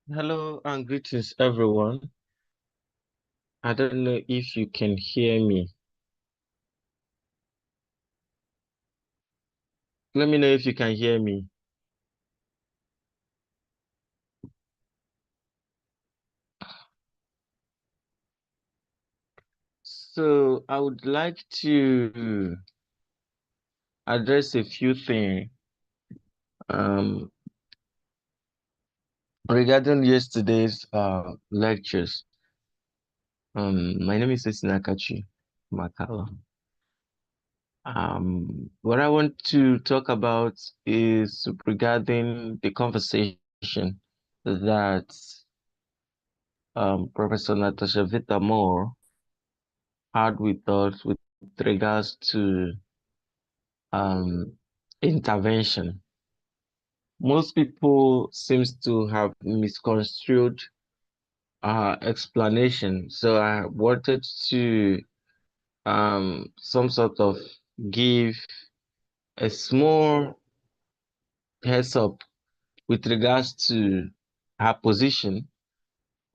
Hello and greetings, everyone. I don't know if you can hear me. Let me know if you can hear me. So I would like to address a few things um, regarding yesterday's lectures. My name is Nakachi Makala. What I want to talk about is regarding the conversation that Professor Natasha Vita-Moore had with us with regards to intervention. Most people seems to have misconstrued explanation. So I wanted to some sort of give a small heads up with regards to her position,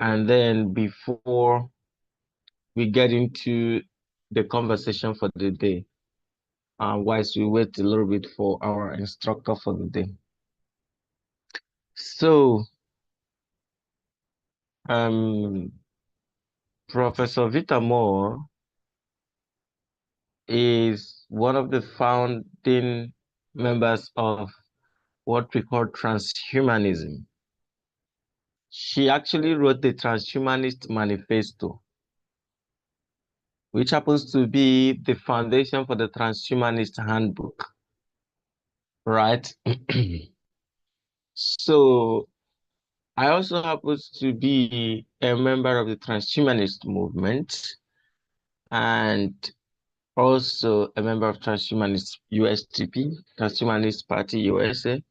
and then before we get into the conversation for the day, whilst we wait a little bit for our instructor for the day. So, Professor Vita Moore is one of the founding members of what we call transhumanism. She actually wrote the Transhumanist Manifesto, which happens to be the foundation for the Transhumanist Handbook, right? So, I also happen to be a member of the transhumanist movement and also a member of Transhumanist USTP, Transhumanist Party USA.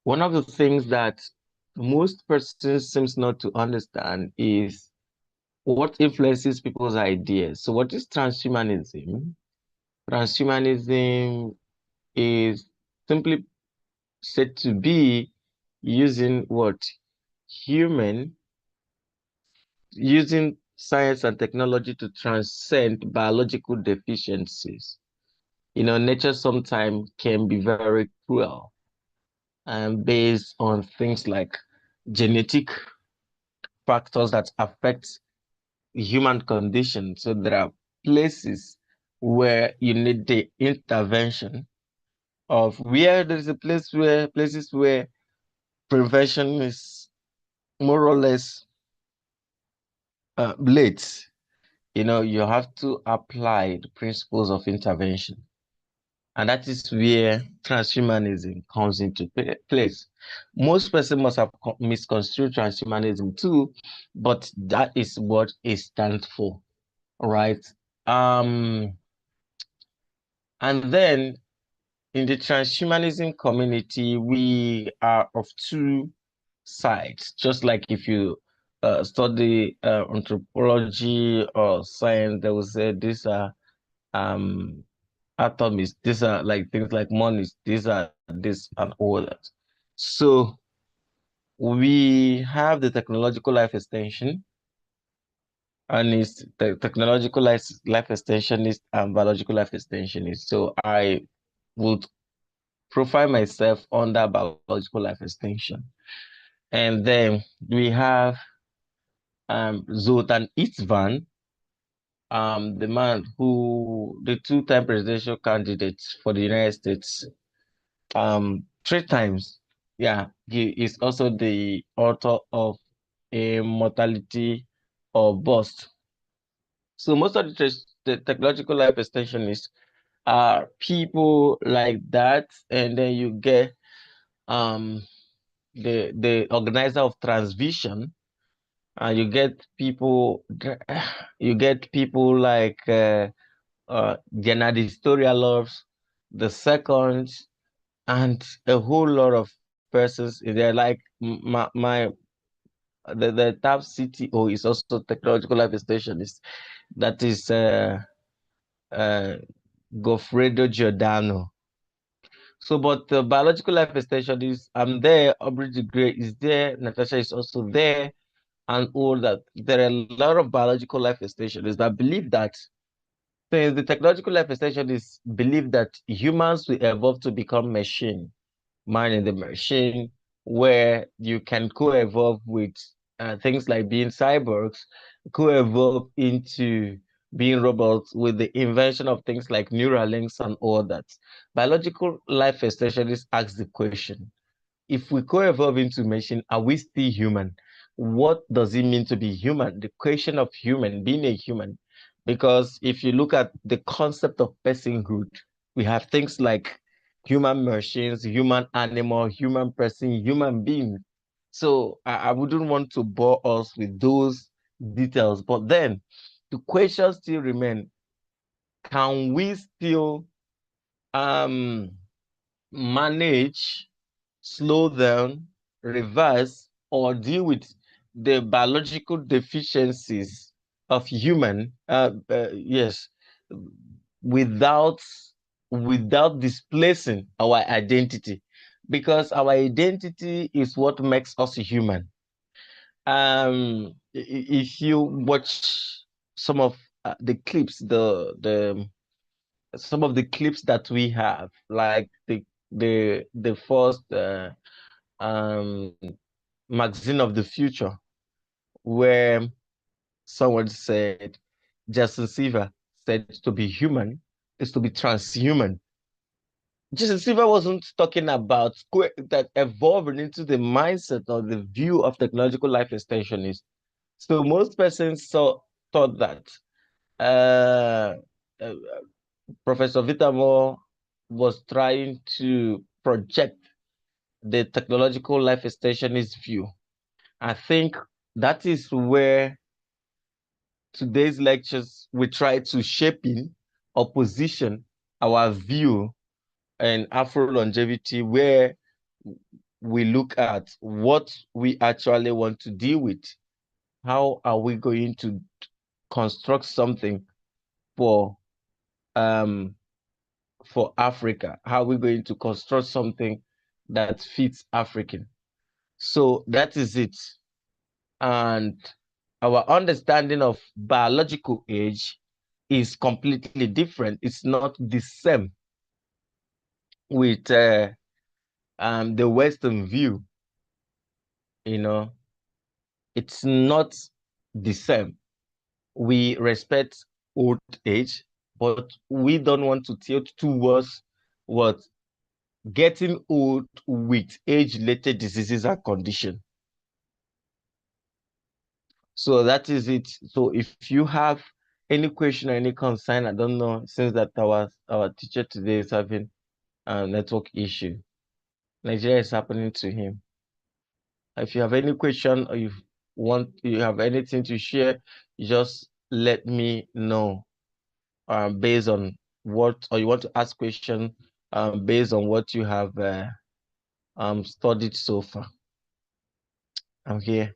One of the things that most persons seems not to understand is what influences people's ideas. So what is transhumanism? Transhumanism is simply said to be using what? Using science and technology to transcend biological deficiencies. Nature sometimes can be very cruel and based on things like genetic factors that affect human condition. So there are places where you need the intervention of where there's a places where prevention is more or less late. You have to apply the principles of intervention. And that is where transhumanism comes into place. Most persons must have misconstrued transhumanism too, but that is what it stands for, right? And then in the transhumanism community, we are of two sides. Just like if you study anthropology or science, they will say these are um atoms, these are like things like monies, these are this and all that. So we have the technological life extension, and it's the technological life extensionist and biological life extensionist. So I would profile myself under biological life extension. And then we have Zoltan Istvan, the two-time presidential candidate for the United States, three times. Yeah, he is also the author of A Mortality or Bust. So most of the technological life extensionists are people like that, and then you get um the organizer of Transvision, and you get people like Gennady Storyaloves, the second, and a whole lot of persons. They're like the top CTO is also technological life extensionist. That is uh, Goffredo Giordano. So, but the biological life extension is, I'm there, Aubrey de Grey is there, Natasha is also there, and all that. There are a lot of biological life extensionists that believe that, since the technological life extension is believe that humans will evolve to become machine, man in the machine, where you can co-evolve with things like being cyborgs, co-evolve into being robots with the invention of things like neural links and all that. Biological life extensionists ask the question, if we co-evolve into machine, are we still human? What does it mean to be human? The question of human, being a human. Because if you look at the concept of personhood, we have things like human machines, human animal, human person, human being. So I wouldn't want to bore us with those details. But then the question still remains, can we still manage, slow down, reverse, or deal with the biological deficiencies of human, yes, without displacing our identity, because our identity is what makes us human. If you watch some of the clips, some of the clips that we have, like the first um magazine of the future, where someone said Justin Silver said to be human is to be transhuman. Justin Silver wasn't talking about that evolving into the mindset or the view of technological life extension is. So most persons thought that uh, uh, Professor Vitamore was trying to project the technological life extensionist view. I think that is where today's lectures we try to shape in or position our view and Afro-longevity, where we look at what we actually want to deal with. How are we going to construct something for um for Africa? How are we going to construct something that fits African? So that is it. And our understanding of biological age is completely different. It's not the same with the Western view. You know, it's not the same. We respect old age, but we don't want to tilt towards what getting old with age-related diseases and condition. So that is it. So if you have any question or any concern, I don't know, since that our teacher today is having a network issue. Nigeria is happening to him. If you have any question or you have anything to share, just let me know based on what, or you want to ask question based on what you have studied so far. I'm here.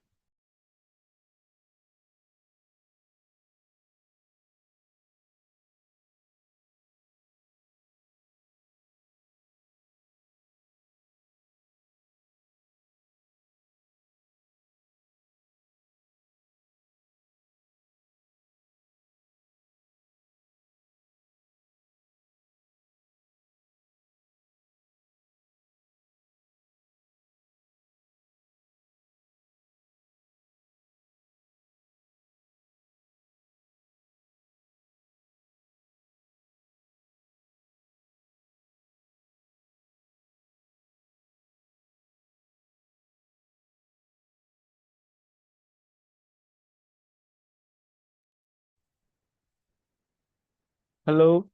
Hello.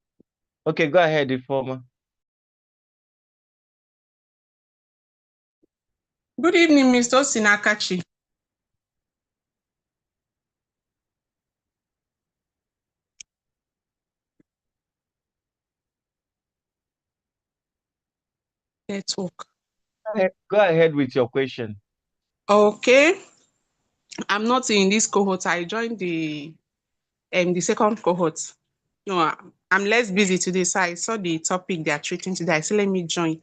Okay, go ahead, Informer. Good evening, Mr. Sinakachi. Network. Go ahead with your question. Okay. I'm not in this cohort. I joined the second cohort. No, I'm less busy today, so I saw the topic they are treating today. I said, let me join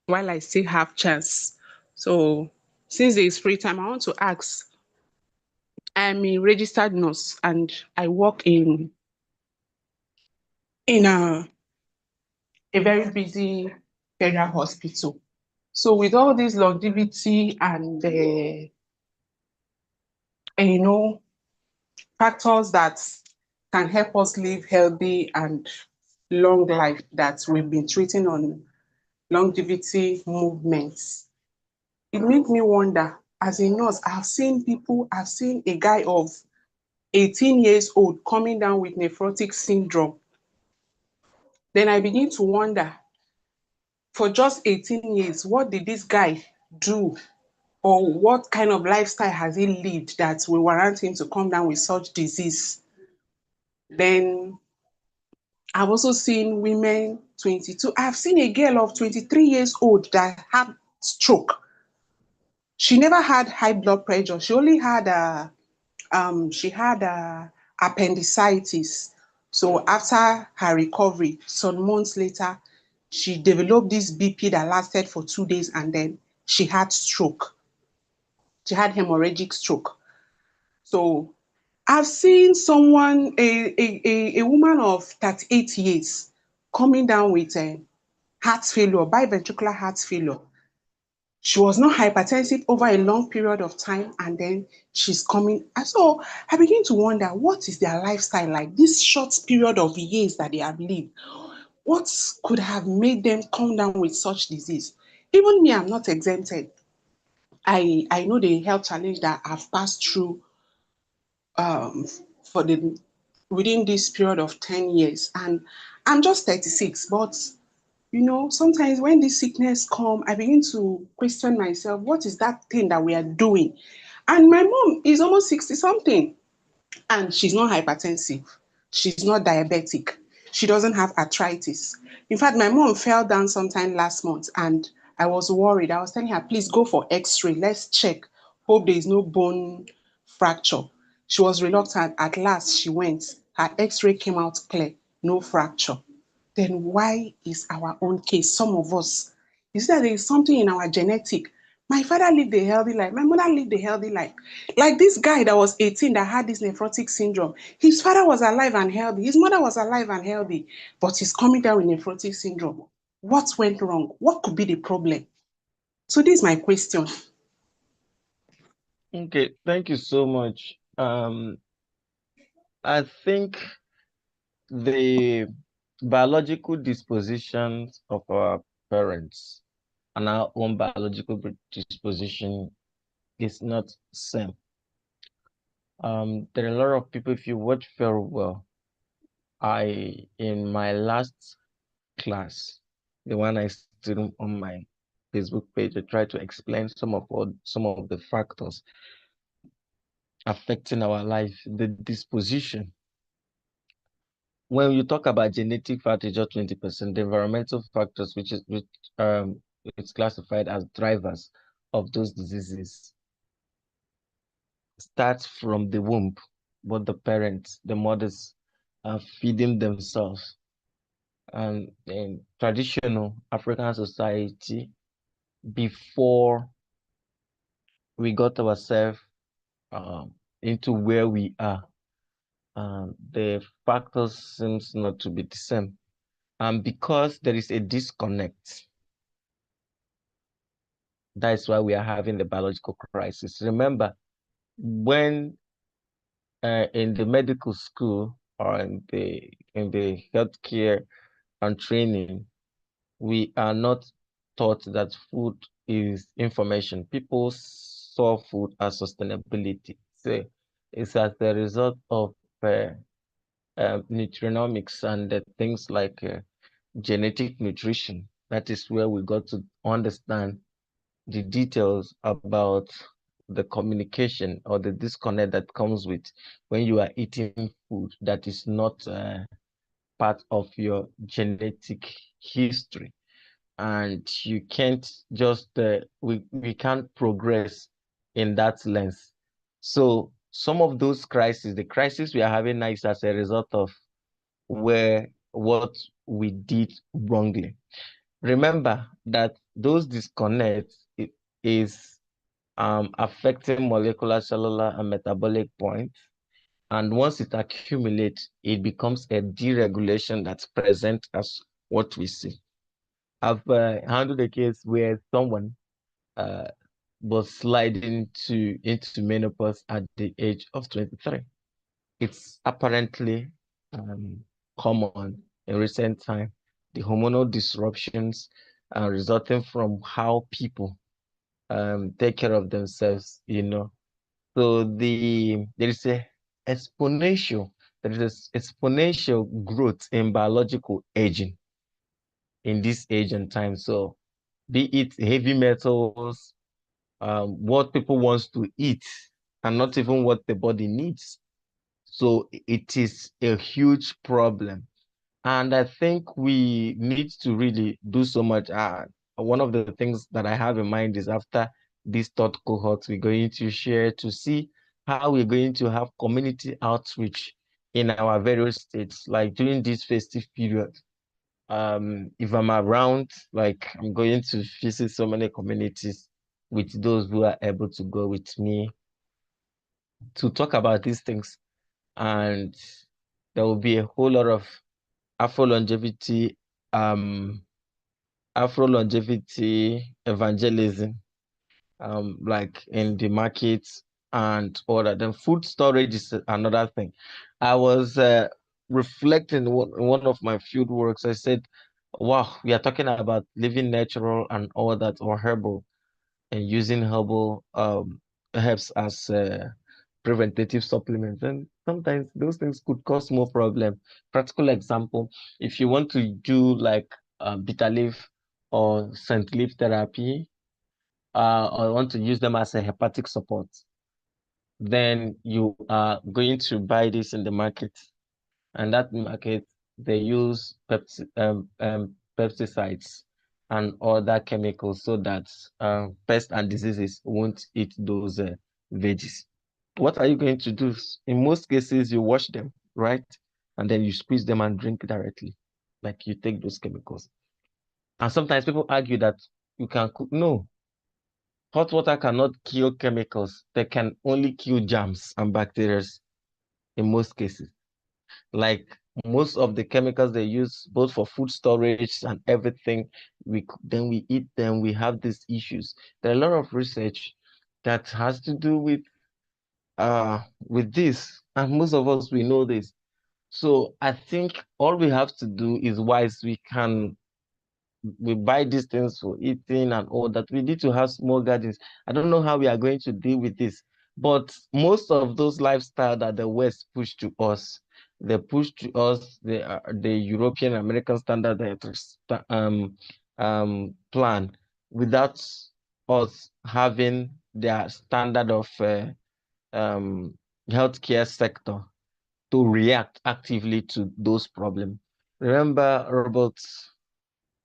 while I still have chance. So since there is free time, I want to ask. I'm a registered nurse and I work in a very busy federal hospital. So with all this longevity and you know, factors that can help us live healthy and long life that we've been treating on longevity movements, it made me wonder, as a nurse, I've seen a guy of 18 years old coming down with nephrotic syndrome. Then I begin to wonder, for just 18 years, what did this guy do? Or what kind of lifestyle has he lived that will warrant him to come down with such disease? Then I've also seen women 22. I've seen a girl of 23 years old that had stroke. She never had high blood pressure. She only had appendicitis. So after her recovery, some months later, she developed this BP that lasted for 2 days, and then she had stroke. She had hemorrhagic stroke. So I've seen a woman of 38 years coming down with heart failure, biventricular heart failure. She was not hypertensive over a long period of time, and then she's coming. And so I begin to wonder, what is their lifestyle like? This short period of years that they have lived, what could have made them come down with such disease? Even me, I'm not exempted. I know the health challenge that I've passed through um, for the within this period of 10 years, and I'm just 36. But sometimes when this sickness come, I begin to question myself, what is that thing that we are doing? And my mom is almost 60 something, and she's not hypertensive, she's not diabetic, she doesn't have arthritis. In fact, my mom fell down sometime last month, and I was worried. I was telling her, please go for x-ray, let's check, hope there is no bone fracture. She was reluctant. At last she went, her x-ray came out clear, no fracture. Then why is our own case, some of us, is that there is something in our genetic? My father lived a healthy life, my mother lived a healthy life. Like this guy that was 18 that had this nephrotic syndrome, his father was alive and healthy, his mother was alive and healthy, but he's coming down with nephrotic syndrome. What went wrong? What could be the problem? So this is my question. Okay, thank you so much. I think the biological dispositions of our parents and our own biological disposition is not same. There are a lot of people, if you watch very well, in my last class, the one I student on my Facebook page, I try to explain some of the factors affecting our life, the disposition. When you talk about genetic factors, just 20%, the environmental factors, which it's classified as drivers of those diseases, starts from the womb, what the parents, the mothers are feeding themselves. And in traditional African society, before we got ourselves into where we are, the factors seems not to be the same. And because there is a disconnect, that is why we are having the biological crisis. Remember, when in the medical school or in the healthcare and training, we are not taught that food is information. People saw food as sustainability. So it's as the result of nutrinomics and things like genetic nutrition. That is where we got to understand the details about the communication or the disconnect that comes with when you are eating food that is not part of your genetic history. And you can't just, we can't progress in that lens. So some of those crises, the crisis we are having now is as a result of where what we did wrongly. Remember that those disconnects is affecting molecular, cellular, and metabolic points. And once it accumulates, it becomes a deregulation that's present as what we see. I've handled a case where someone uh, was sliding into menopause at the age of 23. It's apparently common in recent time. The hormonal disruptions resulting from how people take care of themselves, you know. So there is a exponential, there is this exponential growth in biological aging in this age and time. So be it heavy metals, what people wants to eat, and not even what the body needs. So it is a huge problem. And I think we need to really do so much. One of the things that I have in mind is after this third cohort, we're going to share to see how we're going to have community outreach in our various states, like during this festive period. If I'm around, like I'm going to visit so many communities with those who are able to go with me to talk about these things. And there will be a whole lot of Afro-longevity, um, Afro-longevity evangelism, like in the markets and all that. Then food storage is another thing. I was reflecting in one of my field works. I said, wow, we are talking about living natural and all that, or herbal, and using herbal herbs as preventative supplements. And sometimes those things could cause more problem. Practical example, if you want to do like bitter leaf or scent leaf therapy, or want to use them as a hepatic support, then you are going to buy this in the market. And that market, they use pesticides and other chemicals so that pests and diseases won't eat those veggies. What are you going to do? In most cases, you wash them, right? And then you squeeze them and drink directly, like you take those chemicals. And sometimes people argue that you can cook. No, hot water cannot kill chemicals. They can only kill germs and bacteria in most cases. Like most of the chemicals they use both for food storage and everything, then we eat them, we have these issues. There are a lot of research that has to do with this, and most of us we know this. So I think all we have to do is wise. We buy these things for eating and all that. We need to have small gardens. I don't know how we are going to deal with this, but most of those lifestyle that the West push to us, they push to us the European American standard plan without us having their standard of healthcare sector to react actively to those problems. Remember Robert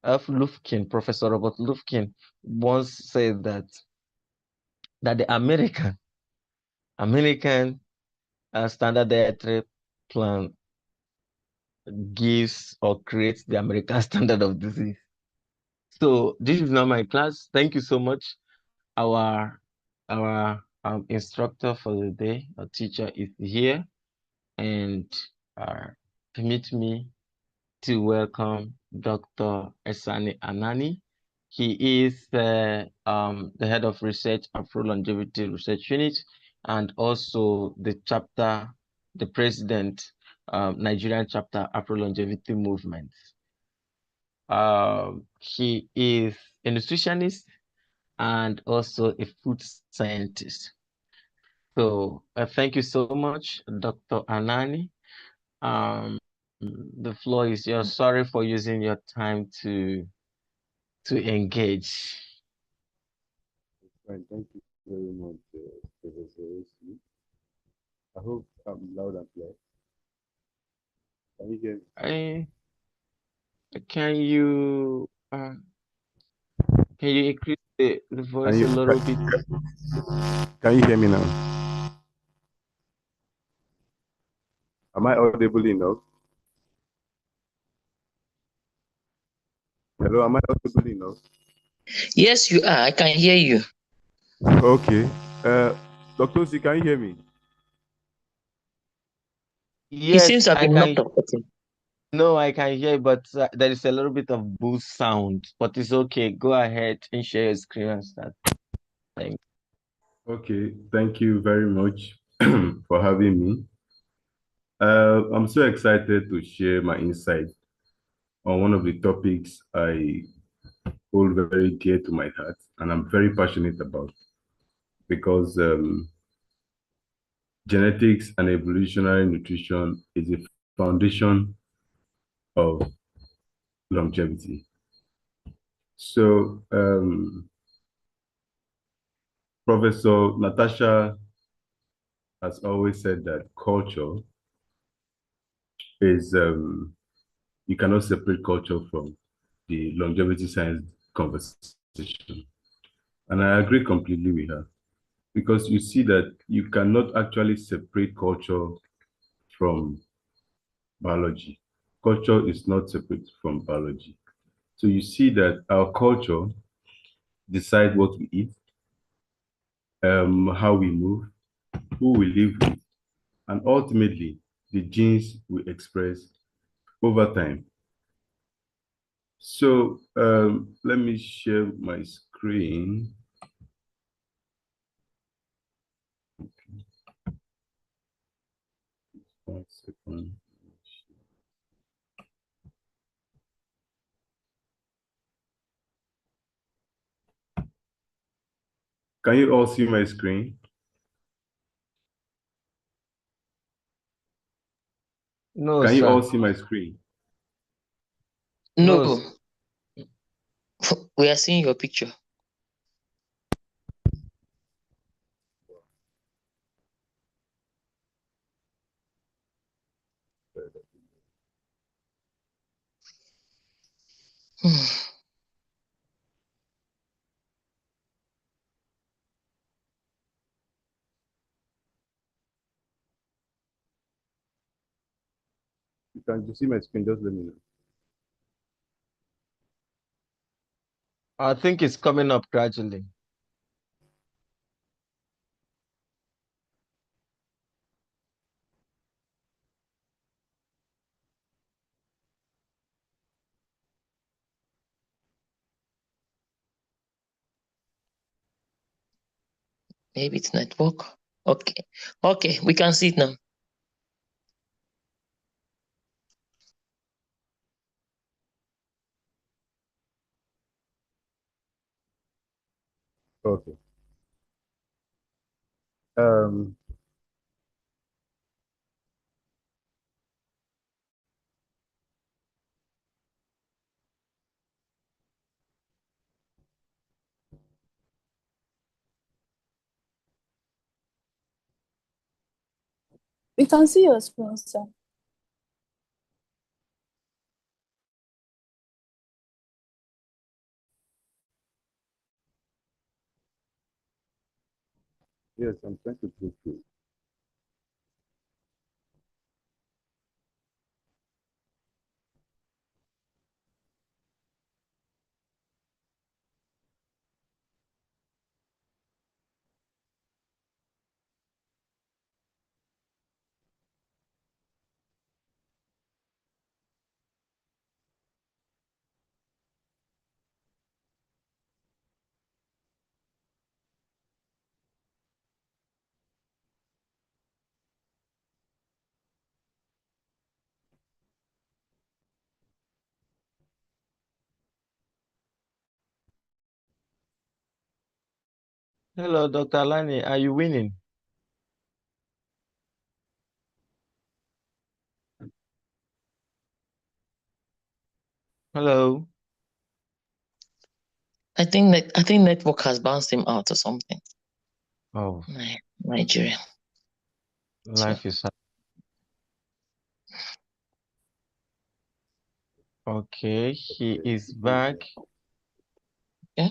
F. Lufkin, Professor Robert Lufkin, once said that the American standard dietary plan gives or creates the American standard of disease. So this is not my class. Thank you so much. Our instructor for the day, our teacher is here, and permit me to welcome Dr. Esani Anani. He is the head of research Afro-Longevity Research Unit, and also the president, Nigerian chapter Afro-Longevity Movement. He is a nutritionist and also a food scientist. So thank you so much, Dr. Anani. The floor is yours. Sorry for using your time to engage. Fine. Thank you very much, Professor Osi. I hope I'm loud and clear. Can you hear me? Can you increase the voice a little bit? Can you hear me now? Am I audible enough? Hello, am I audible enough? Yes, you are. I can hear you. Okay. Dr. C, can you hear me? It seems Yes, to have I been can. knocked off. Okay. No, I can hear, but there is a little bit of boost sound. But it's okay. Go ahead and share your screen and start. Thank Okay, thank you very much for having me. I'm so excited to share my insight on one of the topics I hold very dear to my heart and I'm very passionate about because genetics and evolutionary nutrition is a foundation of longevity. So, Professor Natasha has always said that culture is, you cannot separate culture from the longevity science conversation. And I agree completely with her because you see that you cannot actually separate culture from biology. Culture is not separate from biology. So you see that our culture decide what we eat, how we move, who we live with, and ultimately the genes we express over time. So let me share my screen. One second. Can you all see my screen? No, Can you all sir. see my screen? No, No, we are seeing your picture. You can see my screen, just let me know. I think it's coming up gradually. Maybe it's network. Okay. Okay, we can see it now. Okay. Um, We can see your screen, sir. yes, I'm trying to go through. Hello, Dr. Lani. Are you winning? Hello. I think network has bounced him out or something. Oh, Nigeria. life is hard. Okay, he is back. Yeah.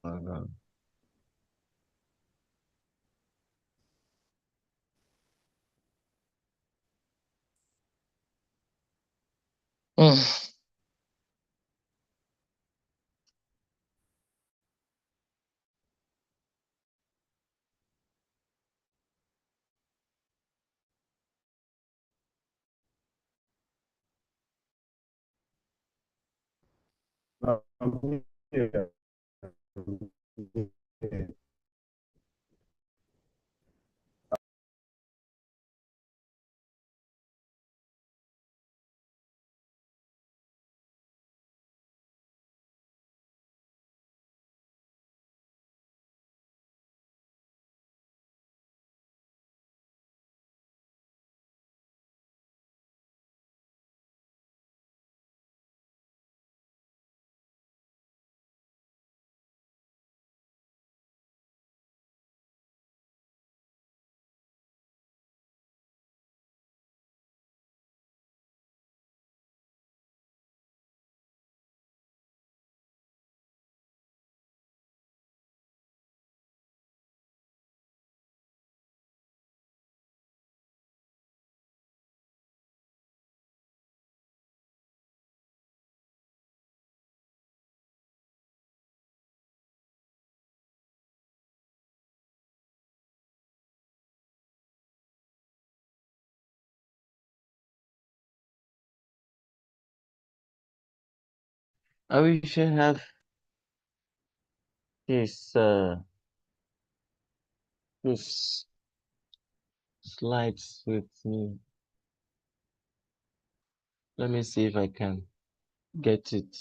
Oh, no. Mm. Yeah. I wish I have this this slides with me. Let me see if I can get it.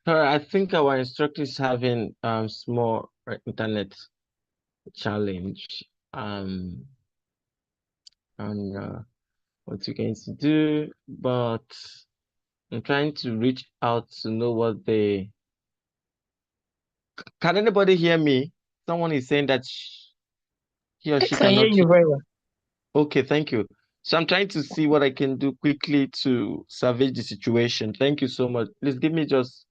I think our instructor is having small internet challenge. And what you're going to do, but I'm trying to reach out to know what they. Can anybody hear me? Someone is saying that he or I she can hear cannot you hear. very well. Okay, thank you. So I'm trying to see what I can do quickly to salvage the situation. Thank you so much. Please give me just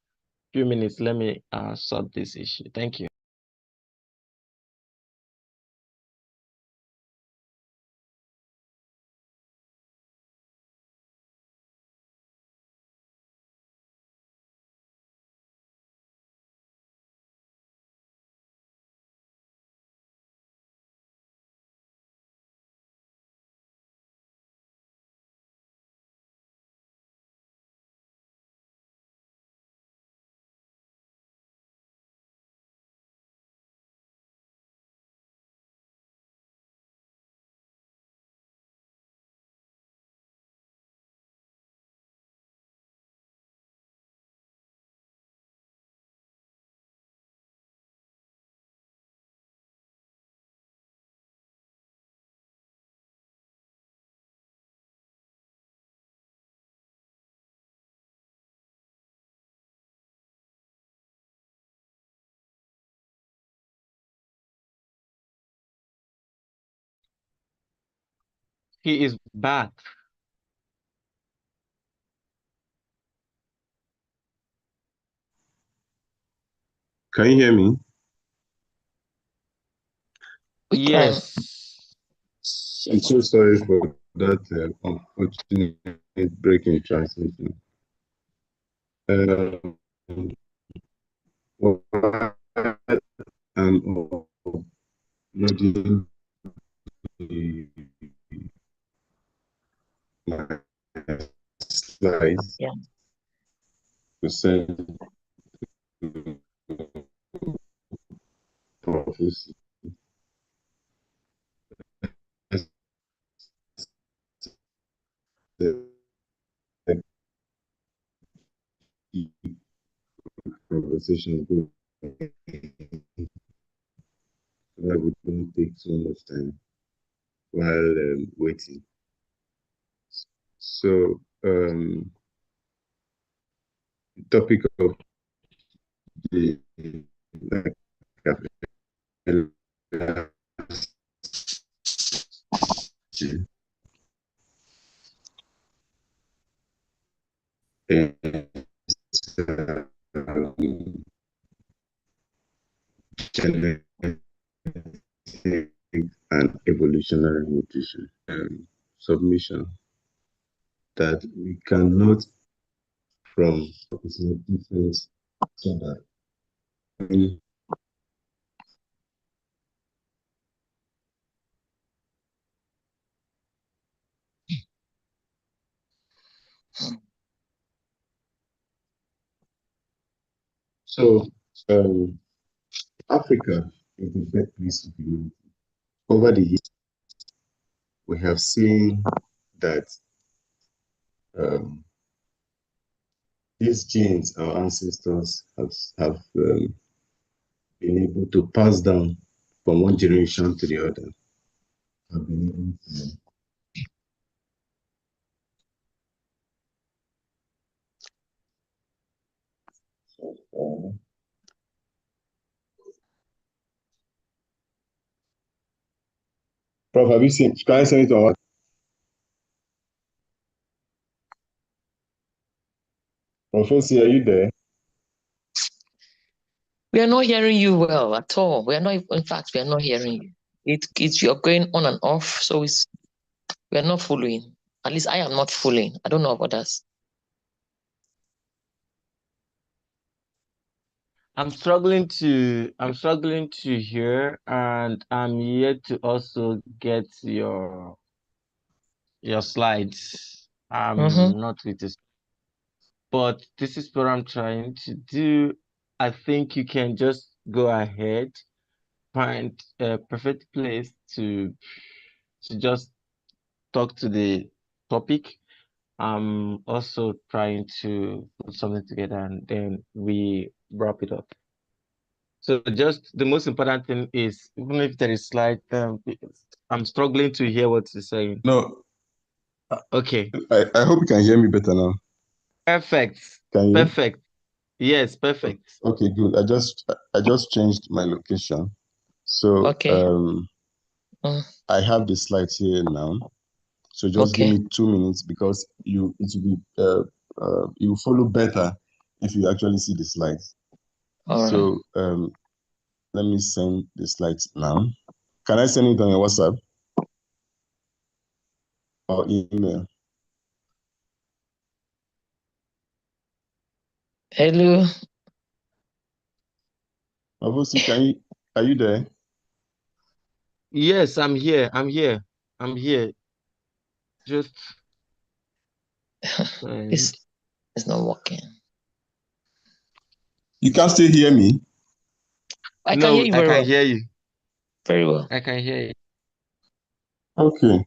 a few minutes. Let me sort this issue. Thank you. He is back. Can you hear me? We can. Yes. I'm so sorry for that unfortunate break in transmission. While I'm uploading my slides Yeah. to send to Prophecy. The conversation go so that we don't take so much time while waiting. So, topic of the like, genetic and evolutionary nutrition submission that we cannot from difference so that so Africa is the birthplace of humanity. Over the years, we have seen that these genes our ancestors have been able to pass down from one generation to the other. Have been able to Prof, have you seen? Can I send it on? Profosi, are you there? We are not hearing you well at all. We are not, in fact, we are not hearing you. It's you're going on and off, so we are not following. At least I am not following. I don't know about others. I'm struggling to hear, and I'm yet to also get your slides. I'm not with this, but this is what I'm trying to do. I think you can just go ahead, find a perfect place to just talk to the topic. I'm also trying to put something together, and then we wrap it up. So just the most important thing is, even if there is slight, I'm struggling to hear what you're saying. No. Okay. I hope you can hear me better now. Perfect. Can you? Perfect. Yes, perfect. Okay, good. I just changed my location. So Okay. I have the slides here now. So just give Okay. me 2 minutes because it will be you will follow better if you actually see the slides. All right. So let me send the slides now. Can I send it on your WhatsApp or email? Hello. Obviously, are you there? Yes, I'm here. I'm here. I'm here. Just This is not working. You can still hear me? I can no, hear you I very can well. hear you. Very well. I can hear you. Okay.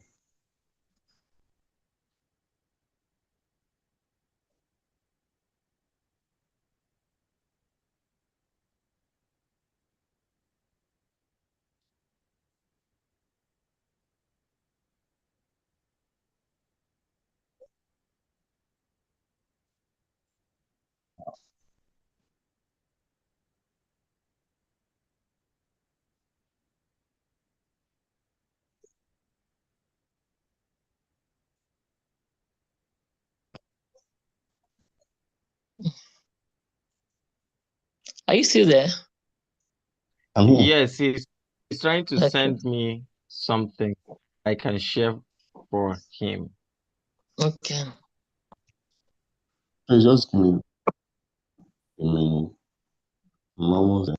Are you still there? I'm here. Yes, he's trying to Okay. send me something I can share for him. Okay. Please just give me a minute. I'm almost there.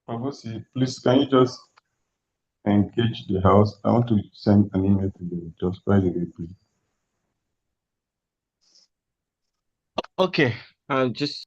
Abusi, please, can you just engage the house? I want to send an email to you just right away, please. Okay, I'll just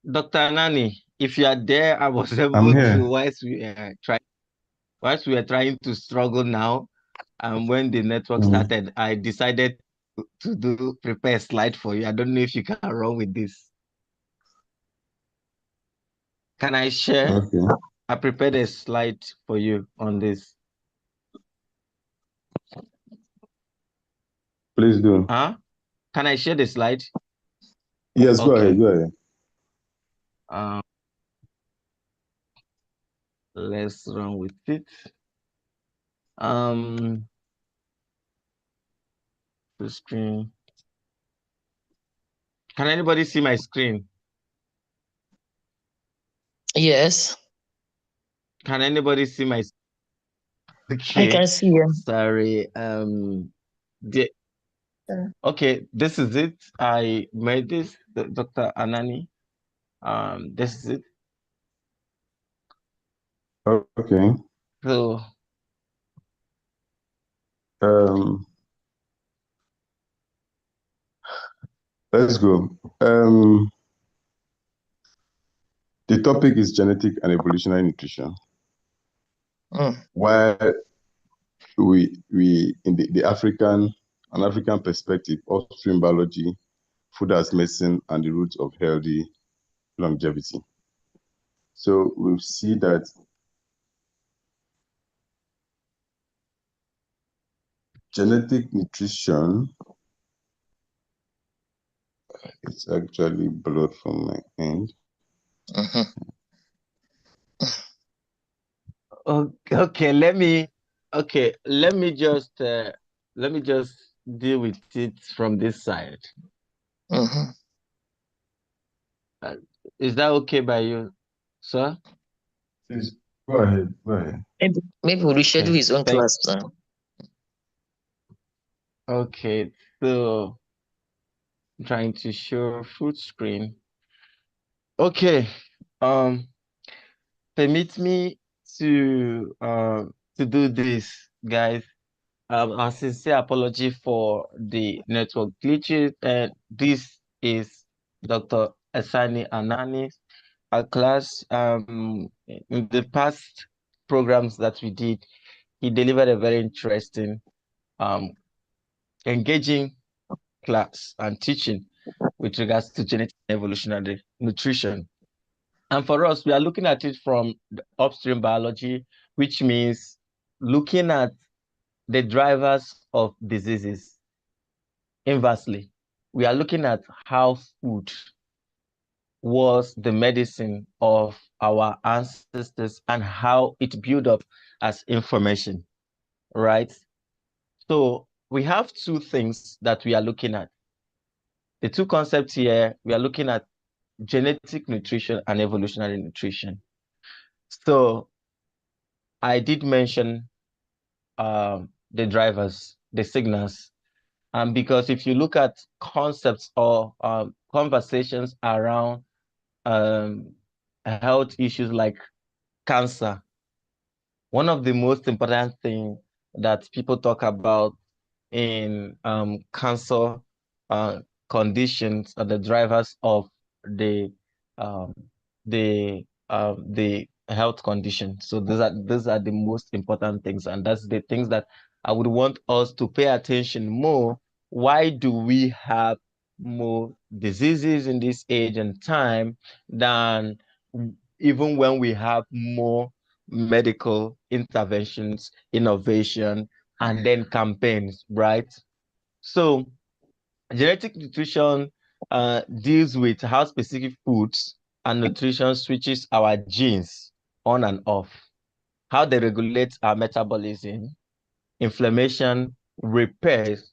Dr. Nani, if you are there, I was I'm able here. to whilst we are trying to struggle now, and when the network started, I decided to prepare a slide for you. I don't know if you can run with this. Can I share? Okay. I prepared a slide for you on this. Please do. Huh? Can I share the slide? Yes, go Okay. ahead, go ahead. Let's run with it. The screen. Can anybody see my screen? Yes. Can anybody see my? I Okay. can see you. Sorry. Okay, this is it. I made this, Dr. Anani. This is it. Okay. So Let's go. The topic is genetic and evolutionary nutrition. Why we in the African perspective, upstream biology, food as medicine, and the roots of healthy longevity. So we see that genetic nutrition, it's actually blurred from my end. okay, let me just deal with it from this side. Is that okay by you, sir? Please go ahead. Go ahead. Maybe we'll reschedule his own class now. Okay, so I'm trying to show full screen. Okay, permit me to do this, guys. A sincere apology for the network glitches. And this is Dr. Asani Anani. Our class, in the past programs that we did, he delivered a very interesting, engaging class and teaching with regards to genetic and evolutionary nutrition. And for us, we are looking at it from the upstream biology, which means looking at the drivers of diseases. Inversely, we are looking at how food was the medicine of our ancestors and how it built up as information, right? So we have two things that we are looking at. The two concepts here, we are looking at genetic nutrition and evolutionary nutrition. So I did mention the drivers, the signals, because if you look at concepts or conversations around health issues like cancer, one of the most important things that people talk about in cancer conditions are the drivers of the um, the health condition. So those are the most important things, and that's the things that I would want us to pay attention more. Why do we have more diseases in this age and time than even when we have more medical interventions, innovation, and then campaigns, right? So genetic nutrition deals with how specific foods and nutrition switches our genes on and off, how they regulate our metabolism, inflammation, repairs,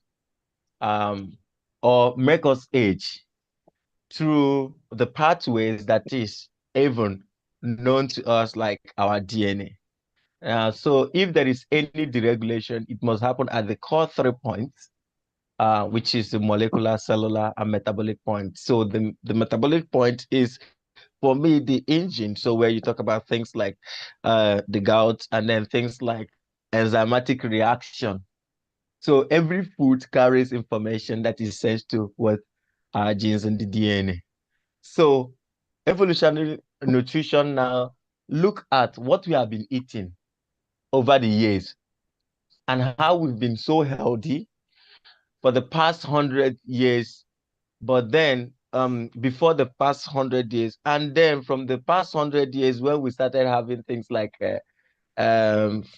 or make us age through the pathways that is even known to us like our DNA. So if there is any deregulation, it must happen at the core 3 points, which is the molecular, cellular, and metabolic point. So the metabolic point is, for me, the engine. So where you talk about things like the gout and then things like enzymatic reaction. So every food carries information that is sent to what our genes and the DNA. So evolutionary nutrition now look at what we have been eating over the years and how we've been so healthy for the past 100 years, but then before the past 100 years, and then from the past 100 years when we started having things like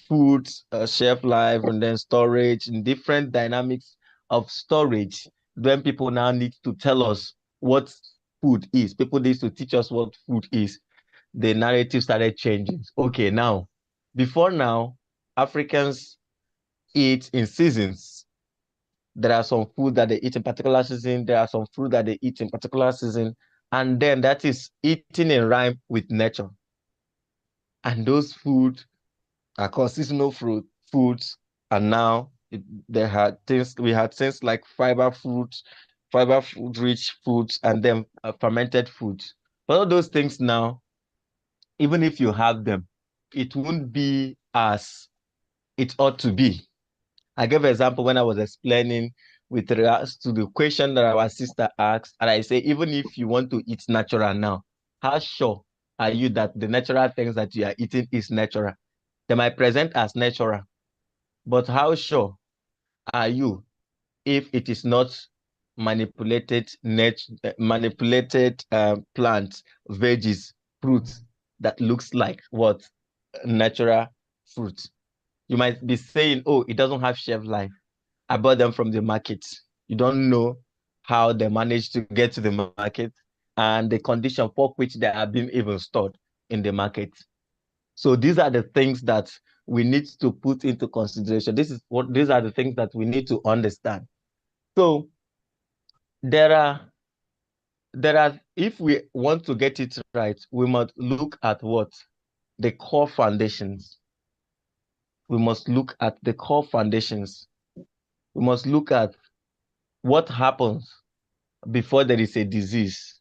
food shelf life and then storage and different dynamics of storage, then people now need to tell us what food is. People need to teach us what food is. The narrative started changing. Okay, now, before now, Africans eat in seasons. There are some food that they eat in particular season. There are some fruit that they eat in particular season. And then that is eating in rhyme with nature. And those food are called seasonal foods. And now we had things like fiber food rich foods, and then fermented foods. But all those things now, even if you have them, it won't be as it ought to be. I gave an example when I was explaining with regards to the question that our sister asked, and I say, even if you want to eat natural now, how sure are you that the natural things that you are eating is natural? They might present as natural, but how sure are you if it is not manipulated plants, veggies, fruits that looks like what? Natural fruit. You might be saying, oh, it doesn't have shelf life. I bought them from the market. You don't know how they managed to get to the market and the condition for which they are being even stored in the market. So these are the things that we need to put into consideration. These are the things that we need to understand. So there are, if we want to get it right, we must look at what? The core foundations. We must look at the core foundations. We must look at what happens before there is a disease.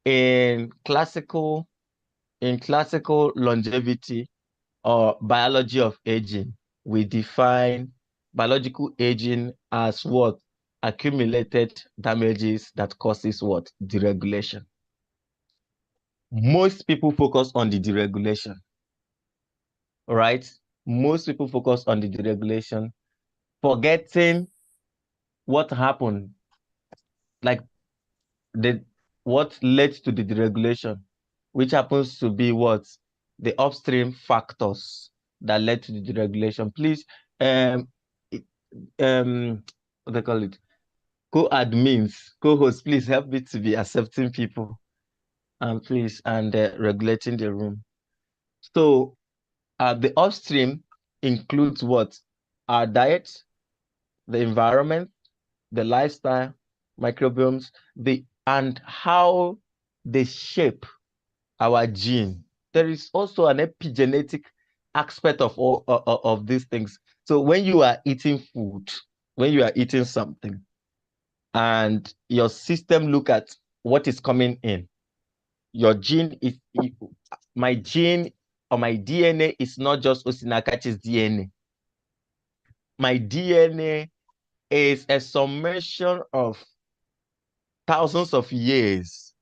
In classical longevity or biology of aging, we define biological aging as what? Accumulated damages that causes what? Deregulation. Most people focus on the deregulation, right? Most people focus on the deregulation, forgetting what happened, like what led to the deregulation. which happens to be what? The upstream factors that led to the deregulation. Please, what they call it? Co-admins, co-hosts, please help me to be accepting people and please, and regulating the room. So the upstream includes what? Our diet, the environment, the lifestyle, microbiomes, and how they shape our gene. There is also an epigenetic aspect of all of these things. So when you are eating food, when you are eating something, and your system look at what is coming in, your gene is, my gene or my DNA is not just Osinakachi's DNA. My DNA is a summation of thousands of years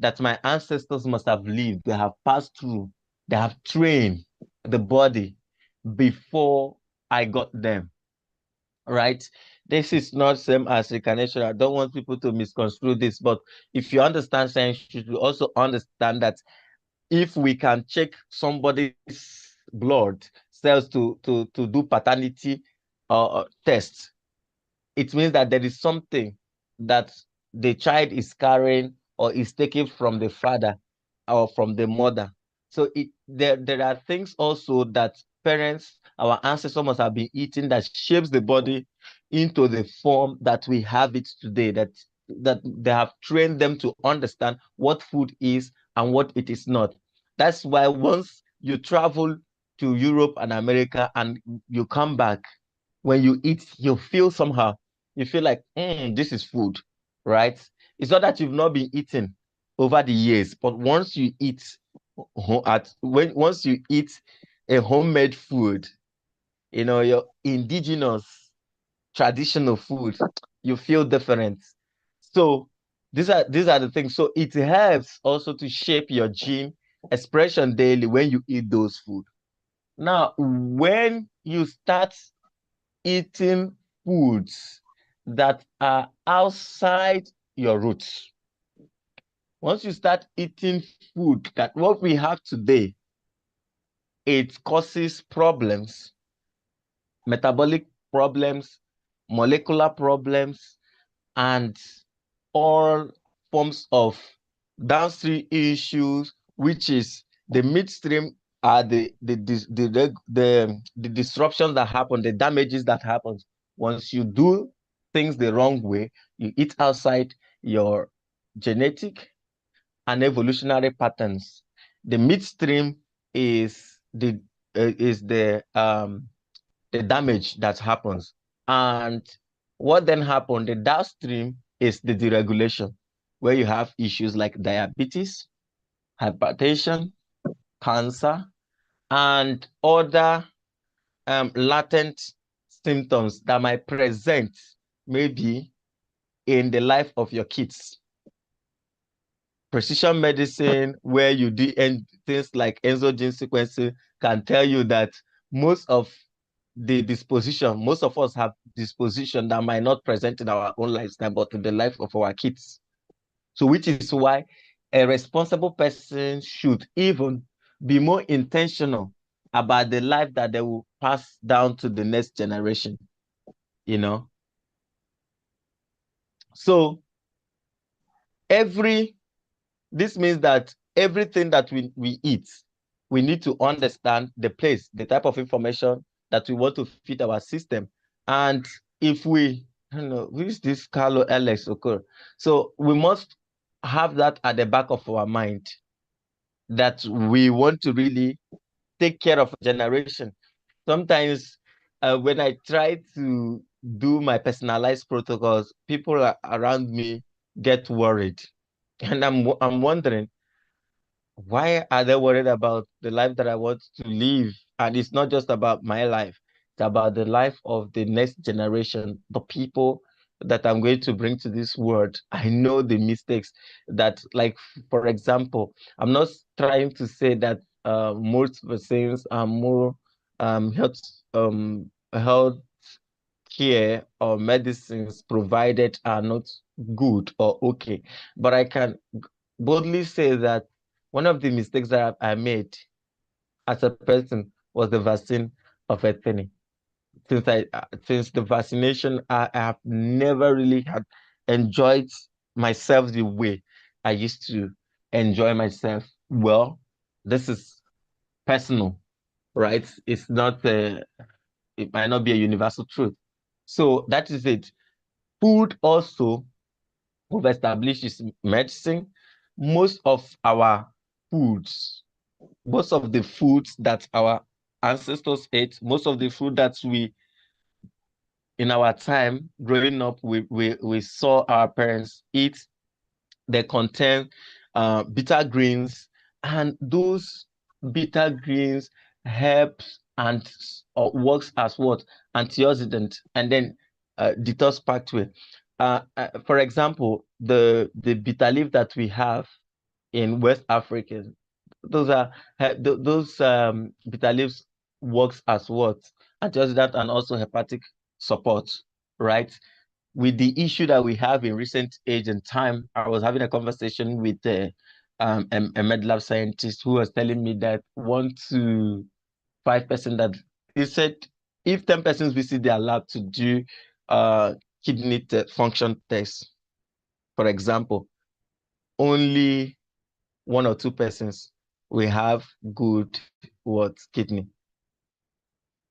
that my ancestors must have lived. They have passed through, they have trained the body before I got them, right? This is not same as reincarnation. I don't want people to misconstrue this, but if you understand science, you should also understand that if we can check somebody's blood cells to do paternity tests, it means that there is something that the child is carrying or is taken from the father or from the mother. So there are things also that parents, our ancestors must have been eating that shapes the body into the form that we have it today, that they have trained them to understand what food is and what it is not. That's why once you travel to Europe and America and you come back, when you eat, you feel somehow. You feel like, this is food, right? It's not that you've not been eating over the years, but once you eat once you eat a homemade food, your indigenous traditional food, you feel different. So these are the things. So it helps also to shape your gene expression daily when you eat those food. Now, when you start eating foods that are outside your roots, once you start eating food that what we have today, it causes problems, metabolic problems, molecular problems, and all forms of downstream issues, which is the midstream are the disruptions that happen, the damages that happen once you do things the wrong way. You eat outside your genetic and evolutionary patterns. The midstream is the damage that happens, and what then happens, the downstream is the deregulation, where you have issues like diabetes, hypertension, cancer, and other latent symptoms that might present maybe in the life of your kids. Precision medicine, where you do things like endogenous sequencing, can tell you that most of us have disposition that might not present in our own lifetime, but in the life of our kids. So which is why a responsible person should even be more intentional about the life that they will pass down to the next generation, So this means that everything that we eat, we need to understand the place, the type of information that we want to feed our system. And if we, who is this Carlo Alex occur? So we must have that at the back of our mind, that we want to really take care of a generation. Sometimes when I try to do my personalized protocols, people around me get worried. And I'm wondering, why are they worried about the life that I want to live? And it's not just about my life, it's about the life of the next generation, the people that I'm going to bring to this world. I know the mistakes that, like, for example, I'm not trying to say that most vaccines are more health care or medicines provided are not good or okay, but I can boldly say that One of the mistakes that I made as a person was the vaccine of ethnic. Since the vaccination, I have never really had enjoyed myself the way I used to enjoy myself. Well, this is personal, right? It's not it might not be a universal truth. So that is it. Food also, we've established, is medicine. Most of our foods, most of the foods that our ancestors ate, most of the food that we, in our time growing up, we saw our parents eat, they contain bitter greens, and those bitter greens helps and works as what? Antioxidant, and then detox pathway. For example, the bitter leaf that we have in West Africa, those are those bitter leaves works as what? Antioxidant and also hepatic support, right? With the issue that we have in recent age and time, I was having a conversation with a med lab scientist who was telling me that 1 to 5% that he said if 10 persons visit their lab to do kidney function tests, for example, only 1 or 2 persons will have good what kidney,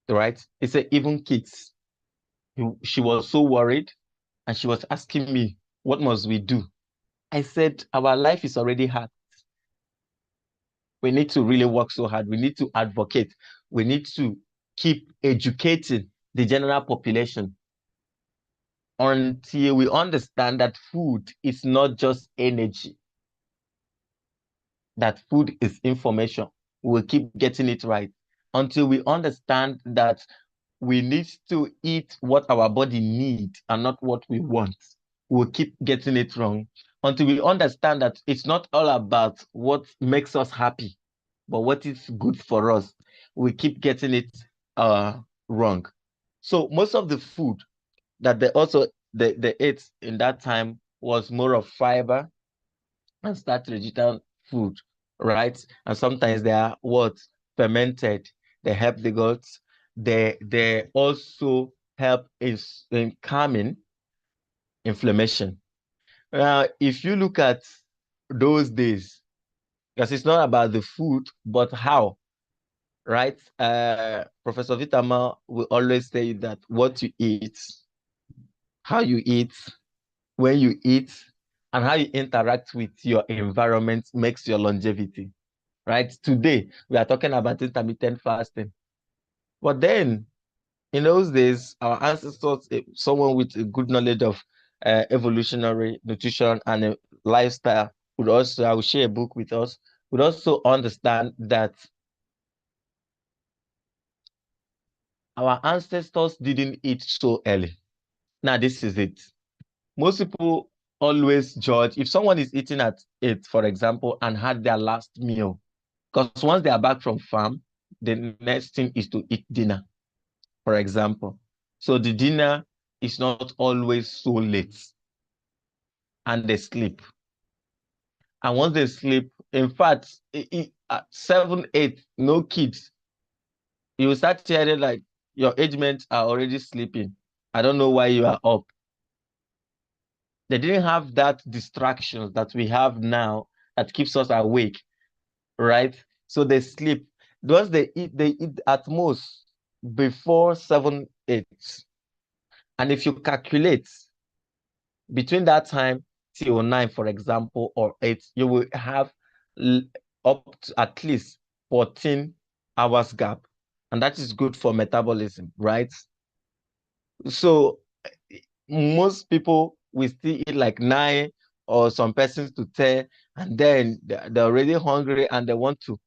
right? He said even kids. She was so worried, and she was asking me, what must we do? I said, our life is already hard. We need to really work so hard. We need to advocate. We need to keep educating the general population until we understand that food is not just energy, that food is information. We'll keep getting it right until we understand that we need to eat what our body needs and not what we want. We'll keep getting it wrong until we understand that it's not all about what makes us happy, but what is good for us. We keep getting it wrong. So most of the food that they ate in that time was more of fiber and starch digital food, right? And sometimes they are what? Fermented. They help the guts. They also help in calming inflammation. If you look at those days, because it's not about the food, but how, right? Professor Vitama will always say that what you eat, how you eat, when you eat, and how you interact with your environment makes your longevity, right? Today, we are talking about intermittent fasting. But then, in those days, our ancestors, someone with a good knowledge of evolutionary nutrition and lifestyle, would also, I will share a book with us, would also understand that our ancestors didn't eat so early. Now, this is it. Most people always judge if someone is eating at 8, for example, and had their last meal, because once they are back from farm, the next thing is to eat dinner, for example. So the dinner is not always so late, and they sleep. And once they sleep, in fact, at 7, 8, no kids, you will start hearing like your age mates are already sleeping. I don't know why you are up. They didn't have that distractions that we have now that keeps us awake, right? So they sleep. Once they eat at most before 7, 8. And if you calculate between that time till 9, for example, or 8, you will have up to at least 14 hours gap. And that is good for metabolism, right? So most people will still eat like 9 or some persons to 10, and then they're already hungry and they want to.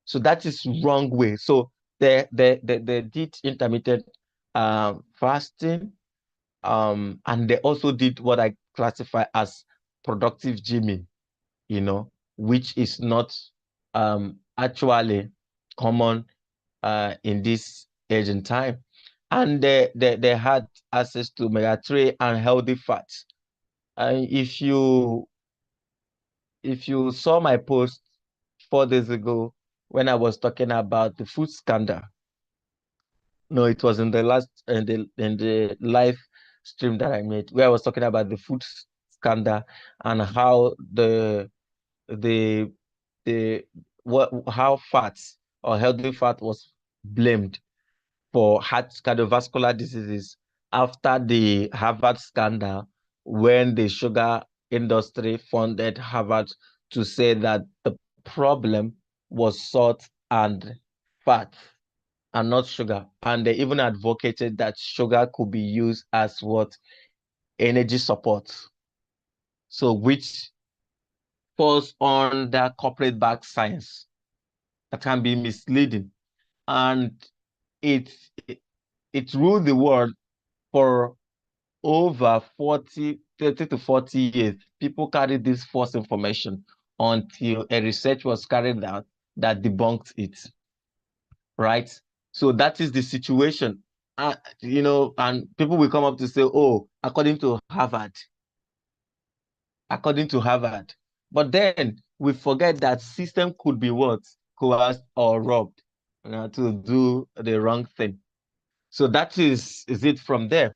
So that is wrong way. So they did intermittent fasting, and they also did what I classify as productive gymming, which is not actually common in this age and time. And they had access to omega-3 and healthy fats. And if you saw my post 4 days ago when I was talking about the food scandal. No, it was in the last in the live stream that I made where I was talking about the food scandal and how the how fat or healthy fat was blamed for heart cardiovascular diseases after the Harvard scandal when the sugar industry funded Harvard to say that the problem was salt and fat and not sugar. And they even advocated that sugar could be used as what energy support. So which falls under corporate backed science that can be misleading. And it, it, it ruled the world for over 30 to 40 years. People carried this false information until a research was carried out that debunked it, right? So that is the situation. And people will come up to say, oh, according to Harvard. But then we forget that system could be what? Coerced or robbed to do the wrong thing. So that is it from there.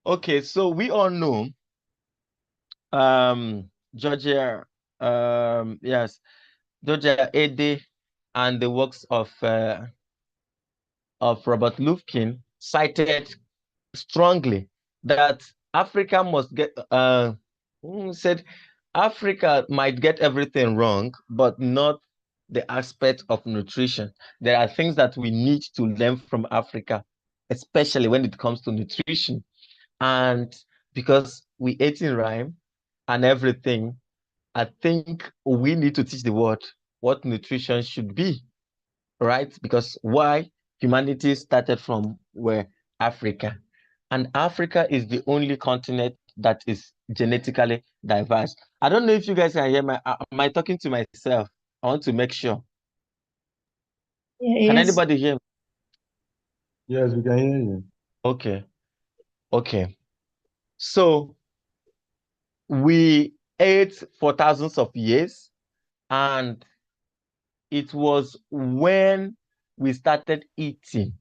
Okay, so we all know Georgia, yes, Georgia Ede and the works of Robert Lufkin cited strongly that Africa must get said Africa might get everything wrong, but not the aspect of nutrition. There are things that we need to learn from Africa, especially when it comes to nutrition. And because we ate in rhyme and everything, I think we need to teach the world what nutrition should be, right? Because why? Humanity started from where? Africa. And Africa is the only continent that is genetically diverse. I don't know if you guys can hear am I talking to myself? I want to make sure. Can anybody hear me? Yes, we can hear you. Okay. So we ate for thousands of years, and it was when we started eating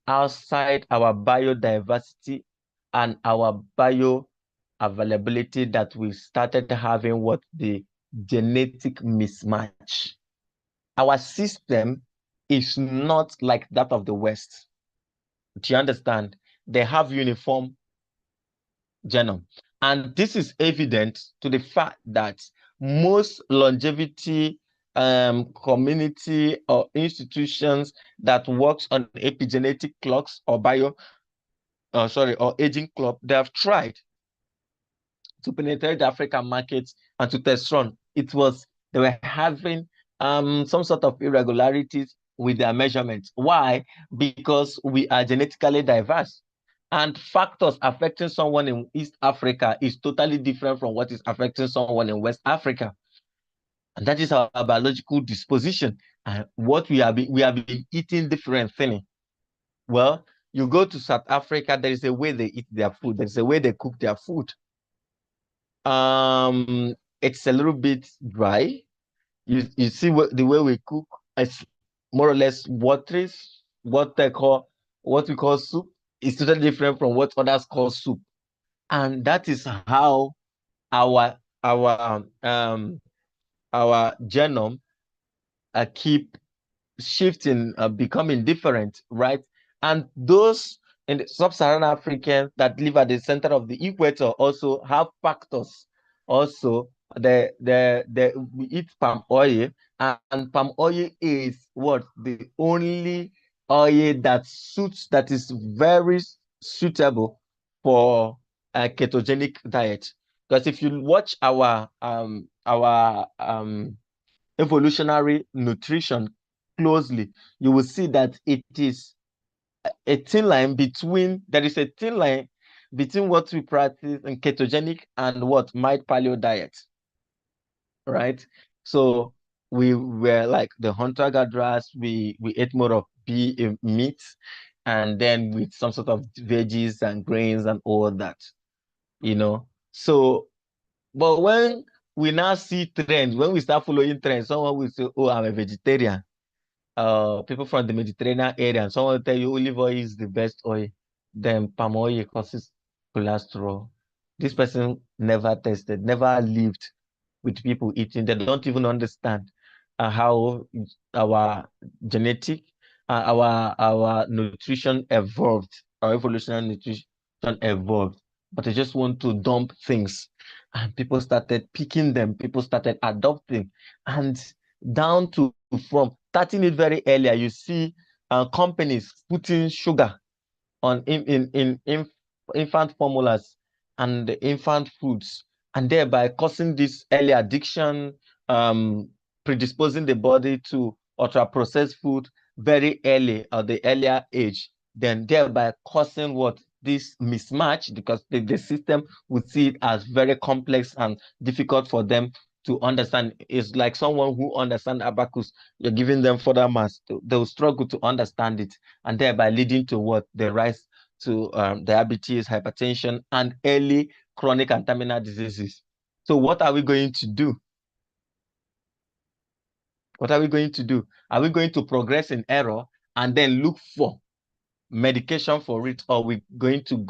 outside our biodiversity and our bioavailability that we started having what the genetic mismatch. Our system is not like that of the West. Do you understand? They have uniform genome. And this is evident to the fact that most longevity community or institutions that works on epigenetic clocks or or aging clock, they have tried to penetrate the African markets and to test run. They were having some sort of irregularities with their measurements. Why? Because we are genetically diverse. And factors affecting someone in East Africa is totally different from what is affecting someone in West Africa. And that is our biological disposition. And what we have been eating different things. Well, you go to South Africa, there is a way they eat their food. There's a way they cook their food. It's a little bit dry. You see the way we cook, it's more or less what we call soup. It's totally different from what others call soup. And that is how our genome keep shifting, becoming different, right? And those in the sub-Saharan Africans that live at the center of the equator also have factors. Also, we eat palm oil, and palm oil is what? The only oil that is very suitable for a ketogenic diet. Because if you watch our evolutionary nutrition closely, you will see that there is a thin line between what we practice in ketogenic and what mild paleo diet, right? So we were like the hunter-gatherers, we ate more of meat, and then with some sort of veggies and grains and all that, So, but when we now see trends. When we start following trends, someone will say, oh, I'm a vegetarian. People from the Mediterranean area, and someone will tell you olive oil is the best oil. Then palm oil causes cholesterol. This person never tested, never lived with people eating. They don't even understand how our genetic, our nutrition evolved, our evolutionary nutrition evolved. But they just want to dump things, and people started picking them. People started adopting, and down to from starting it very earlier, you see companies putting sugar on infant formulas and infant foods, and thereby causing this early addiction, predisposing the body to ultra processed food very early at the earlier age, then thereby causing what this mismatch, because the system would see it as very complex and difficult for them to understand. It's like someone who understands abacus, you're giving them further mass, they'll struggle to understand it, and thereby leading to what the rise to diabetes, hypertension, and early chronic and terminal diseases. So what are we going to do? What are we going to do? Are we going to progress in error and then look for medication for it, or are we going to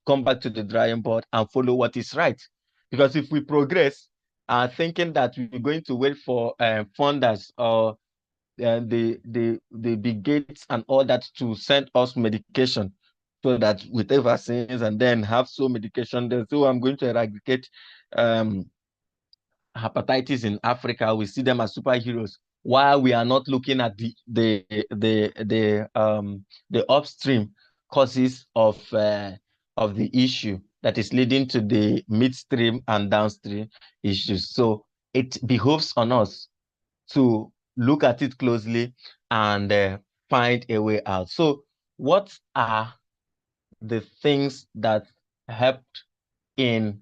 come back to the drawing board and follow what is right? Because if we progress, thinking that we're going to wait for funders or the big gates and all that to send us medication, so that we take vaccines and then have so medication, then so I'm going to eradicate hepatitis in Africa. We see them as superheroes, while we are not looking at the upstream causes of the issue that is leading to the midstream and downstream issues. So it behoves on us to look at it closely and find a way out. So what are the things that helped in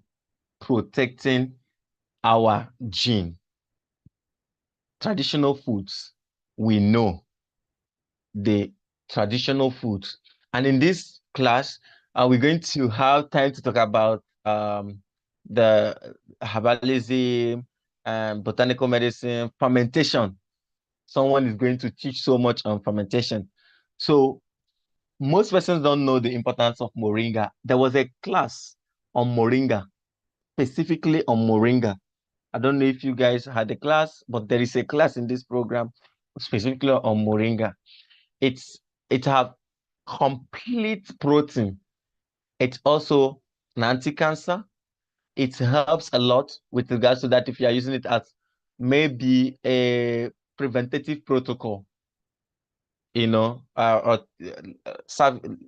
protecting our gene? Traditional foods. We know the traditional foods. And in this class, we're going to have time to talk about the herbalism, botanical medicine, fermentation. Someone is going to teach so much on fermentation. So most persons don't know the importance of moringa. There was a class on moringa, specifically on moringa. I don't know if you guys had a class, but there is a class in this program specifically on moringa. It have complete protein. It's also an anti-cancer. It helps a lot with regards to that if you are using it as maybe a preventative protocol, or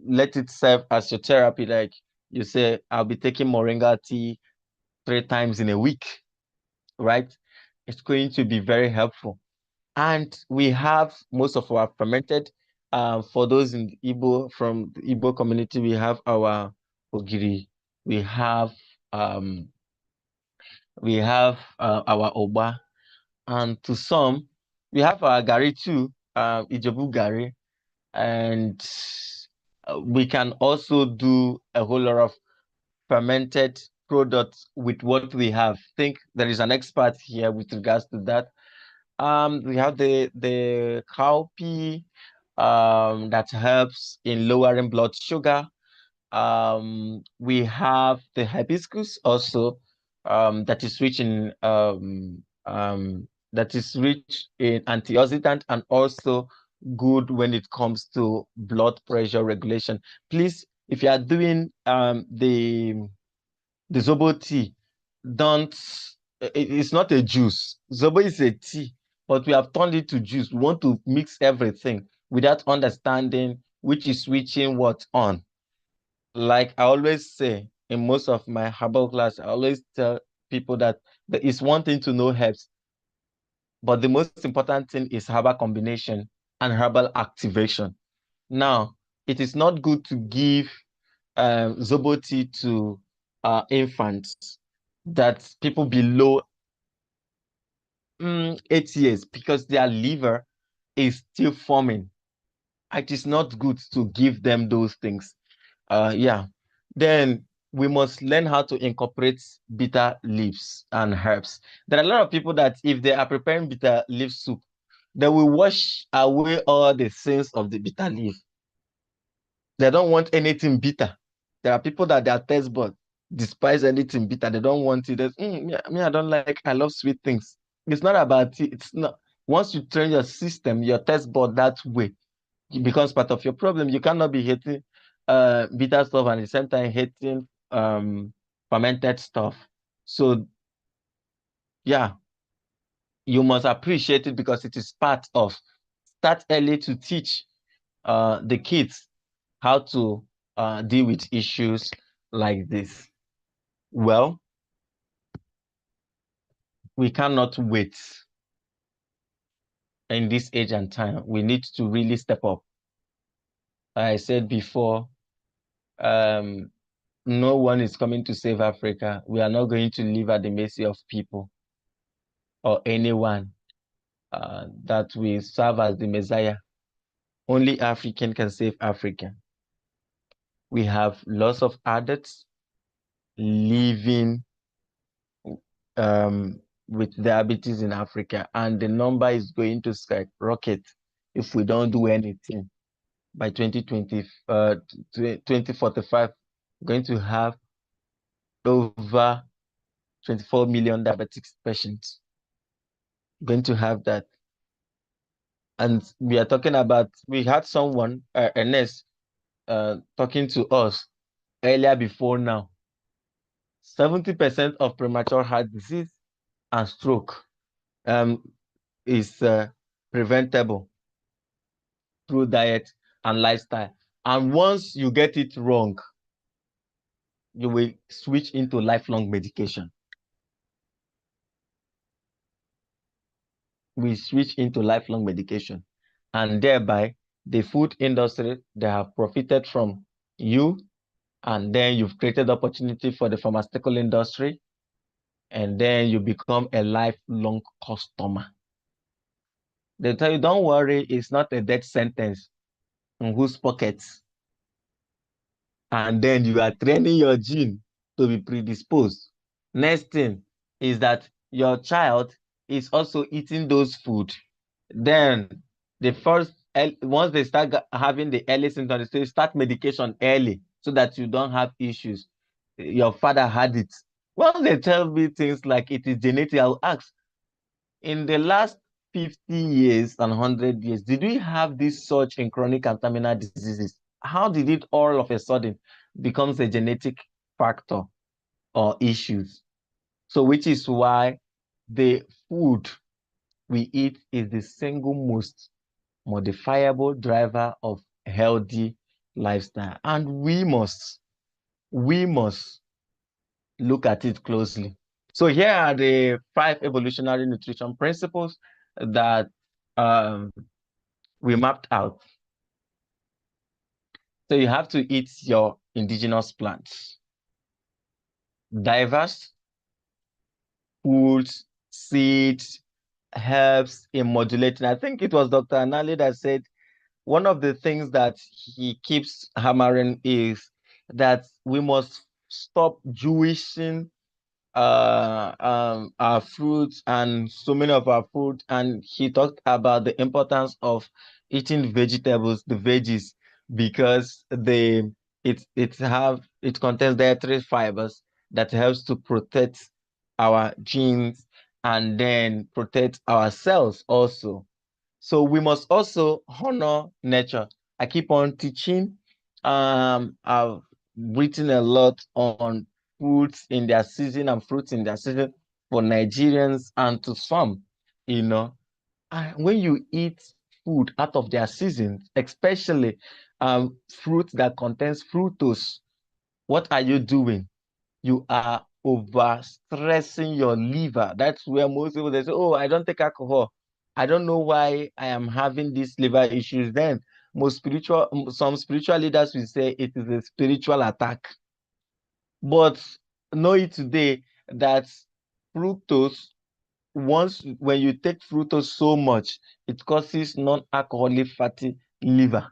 let it serve as your therapy. Like you say, I'll be taking moringa tea 3 times in a week, right? It's going to be very helpful. And we have most of our fermented, for those in Igbo, from the Igbo community, we have our ogiri, we have our oba, and to some, we have our gari too, Ijebu gari, and we can also do a whole lot of fermented products with what we have. I think there is an expert here with regards to that. We have the cowpea that helps in lowering blood sugar. We have the hibiscus also, that is rich in antioxidant, and also good when it comes to blood pressure regulation. Please, if you are doing the zobo tea, it's not a juice. Zobo is a tea, but we have turned it to juice. We want to mix everything without understanding which is switching what on. Like I always say in most of my herbal class, I always tell people that there is one thing to know herbs, but the most important thing is herbal combination and herbal activation. Now, it is not good to give zobo tea to infants, that people below 8 years, because their liver is still forming. It is not good to give them those things. Yeah. Then we must learn how to incorporate bitter leaves and herbs. There are a lot of people that if they are preparing bitter leaf soup, they will wash away all the sins of the bitter leaf. They don't want anything bitter. There are people that their taste bud despise anything bitter. They don't want it. Me, I don't like, I love sweet things. It's not about it. It's not. Once you train your system, your taste bud that way, it becomes part of your problem. You cannot be hating bitter stuff and at the same time hating fermented stuff. So yeah, you must appreciate it because it is part of. Start early to teach the kids how to deal with issues like this. Well, we cannot wait in this age and time. We need to really step up. I said before, no one is coming to save Africa. We are not going to live at the mercy of people or anyone that will serve as the Messiah. Only African can save Africa. We have lots of adults living with diabetes in Africa, and the number is going to skyrocket if we don't do anything. By 2045, we're going to have over 24 million diabetic patients. We're going to have that. And we are talking about, we had someone, Ernest, talking to us earlier before now. 70% of premature heart disease and stroke is preventable through diet and lifestyle. And once you get it wrong, you will switch into lifelong medication. We switch into lifelong medication. And thereby, the food industry, they have profited from you, and then you've created opportunity for the pharmaceutical industry, and then you become a lifelong customer. They tell you, don't worry, it's not a death sentence. In whose pockets? And then you are training your gene to be predisposed. Next thing is that your child is also eating those food. Then the first, once they start having the early symptoms, they start medication early so that you don't have issues. Your father had it. Once they tell me things like it is genetic, I'll ask, in the last 50 years and 100 years, did we have this such in chronic and terminal diseases? How did it all of a sudden becomes a genetic factor or issues? So which is why the food we eat is the single most modifiable driver of healthy lifestyle. And we must look at it closely. So here are the 5 evolutionary nutrition principles that we mapped out. So you have to eat your indigenous plants, diverse foods, seeds, herbs in modulating. I think it was Dr. Anali that said one of the things that he keeps hammering is that we must stop Jewishing our fruits and so many of our food. And he talked about the importance of eating vegetables, the veggies, because it contains dietary fibers that helps to protect our genes and then protect our cells also. So we must also honor nature. I keep on teaching. I've written a lot on foods in their season and fruits in their season for Nigerians and to some, you know. And when you eat food out of their season, especially fruit that contains fructose, what are you doing? You are over stressing your liver. That's where most people they say, oh, I don't take alcohol. I don't know why I am having these liver issues. Then some spiritual leaders will say it is a spiritual attack. But know it today that fructose, when you take fructose so much, it causes non-alcoholic fatty liver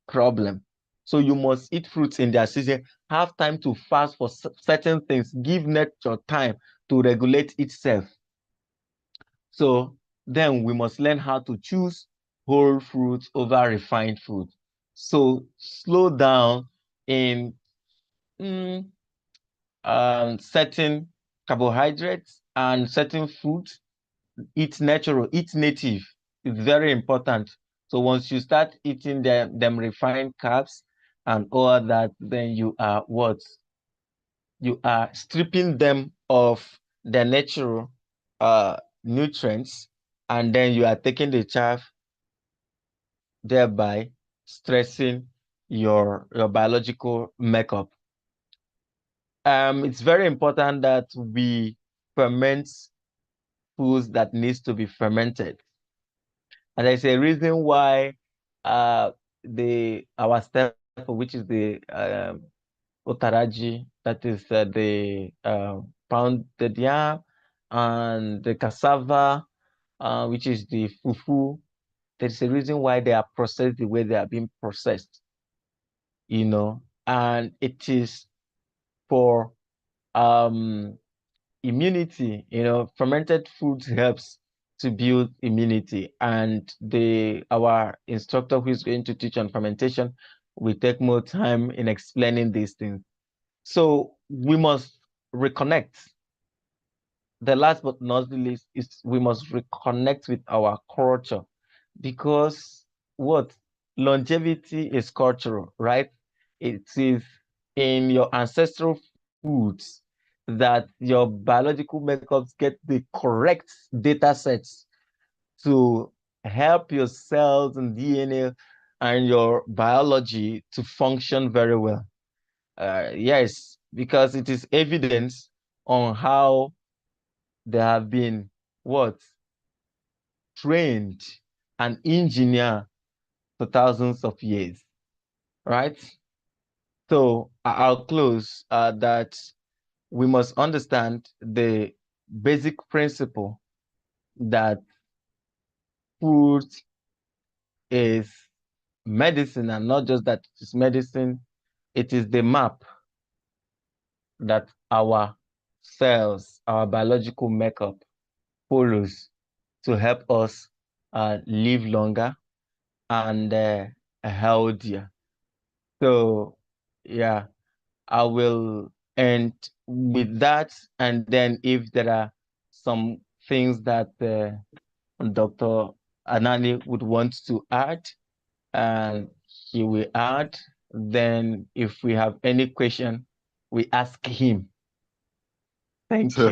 problem. So you must eat fruits in their season, have time to fast for certain things, give nature time to regulate itself. So then we must learn how to choose whole fruits over refined food. So slow down in certain carbohydrates and certain foods. Eat natural, eat native. It's very important. So once you start eating them refined carbs and all that, then you are what? You are stripping them of their natural nutrients, and then you are taking the chaff, thereby stressing your biological makeup. It's very important that we ferment foods that needs to be fermented. And there's a reason why our step, which is the otaraji, that is the pounded yam, and the cassava, which is the fufu. There's a reason why they are processed the way they are being processed, and it is for immunity. Fermented foods helps to build immunity, and our instructor who is going to teach on fermentation will take more time in explaining these things. So we must reconnect. The last but not the least is we must reconnect with our culture, because what? Longevity is cultural, right? It is in your ancestral foods that your biological makeups get the correct data sets to help your cells and DNA and your biology to function very well. Yes, because it is evidence on how they have been what? Trained and engineered for thousands of years, right? So I'll close that we must understand the basic principle that food is medicine, and not just that it's medicine, it is the map that our cells, our biological makeup follows to help us live longer and healthier. So, yeah, I will end with that. And then if there are some things that Dr. Anani would want to add, and he will add. Then if we have any question, we ask him. Thank you.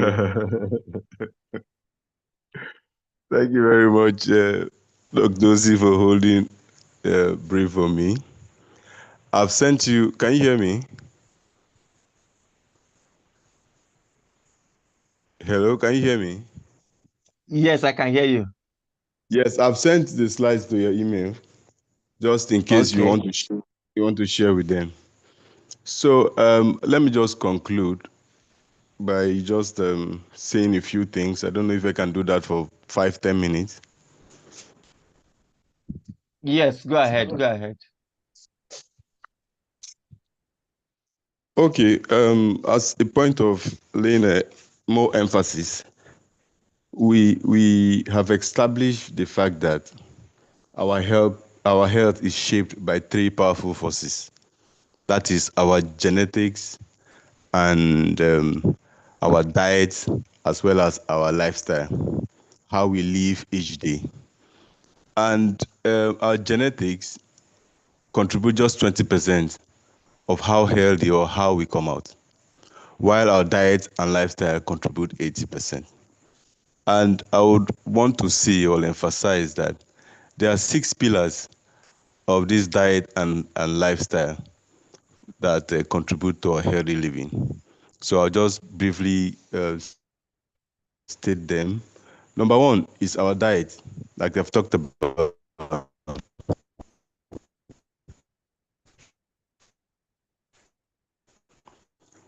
Thank you very much, Dr. Dozie, for holding brief for me. I've sent you, can you hear me? Hello, can you hear me? Yes, I can hear you. Yes, I've sent the slides to your email, just in case you want to share with them. So let me just conclude by just saying a few things. I don't know if I can do that for 5-10 minutes. Yes, go ahead. Go ahead. Okay, as a point of laying more emphasis, we have established the fact that our health is shaped by three powerful forces. That is our genetics and our diet, as well as our lifestyle, how we live each day. And our genetics contribute just 20% of how healthy or how we come out, while our diet and lifestyle contribute 80%. And I would want to say or emphasize that there are 6 pillars of this diet and lifestyle that contribute to a healthy living. So I'll just briefly state them. Number 1 is our diet, like I've talked about.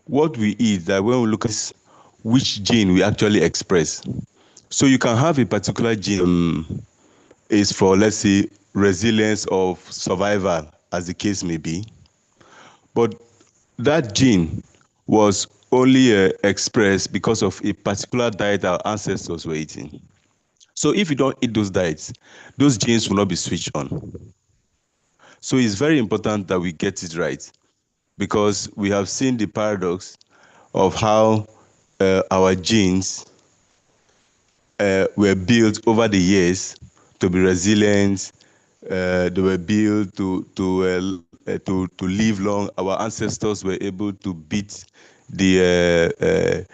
What we eat, that when we look at which gene we actually express. So you can have a particular gene is for, let's say, resilience of survival, as the case may be. but that gene was only expressed because of a particular diet our ancestors were eating. So if you don't eat those diets, those genes will not be switched on. So it's very important that we get it right, because we have seen the paradox of how our genes were built over the years to be resilient. They were built to live long. Our ancestors were able to beat the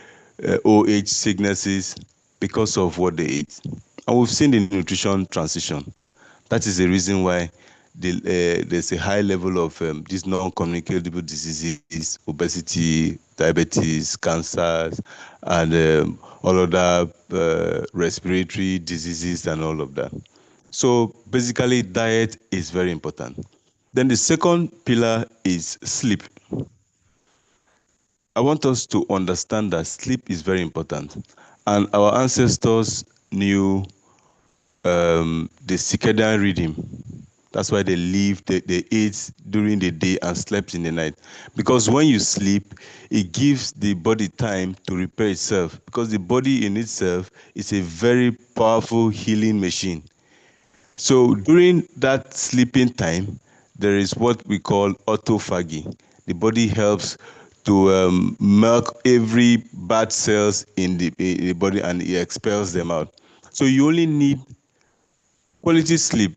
old age sicknesses because of what they ate. And we've seen the nutrition transition. That is the reason why there's a high level of these non-communicable diseases, obesity, diabetes, cancers, and all other respiratory diseases and all of that. So basically, diet is very important. Then the second pillar is sleep. I want us to understand that sleep is very important. And our ancestors knew the circadian rhythm. That's why they lived, they ate during the day and slept in the night. Because when you sleep, it gives the body time to repair itself. Because the body in itself is a very powerful healing machine. So during that sleeping time, there is what we call autophagy. The body helps to milk every bad cells in the body and it expels them out. So you only need quality sleep.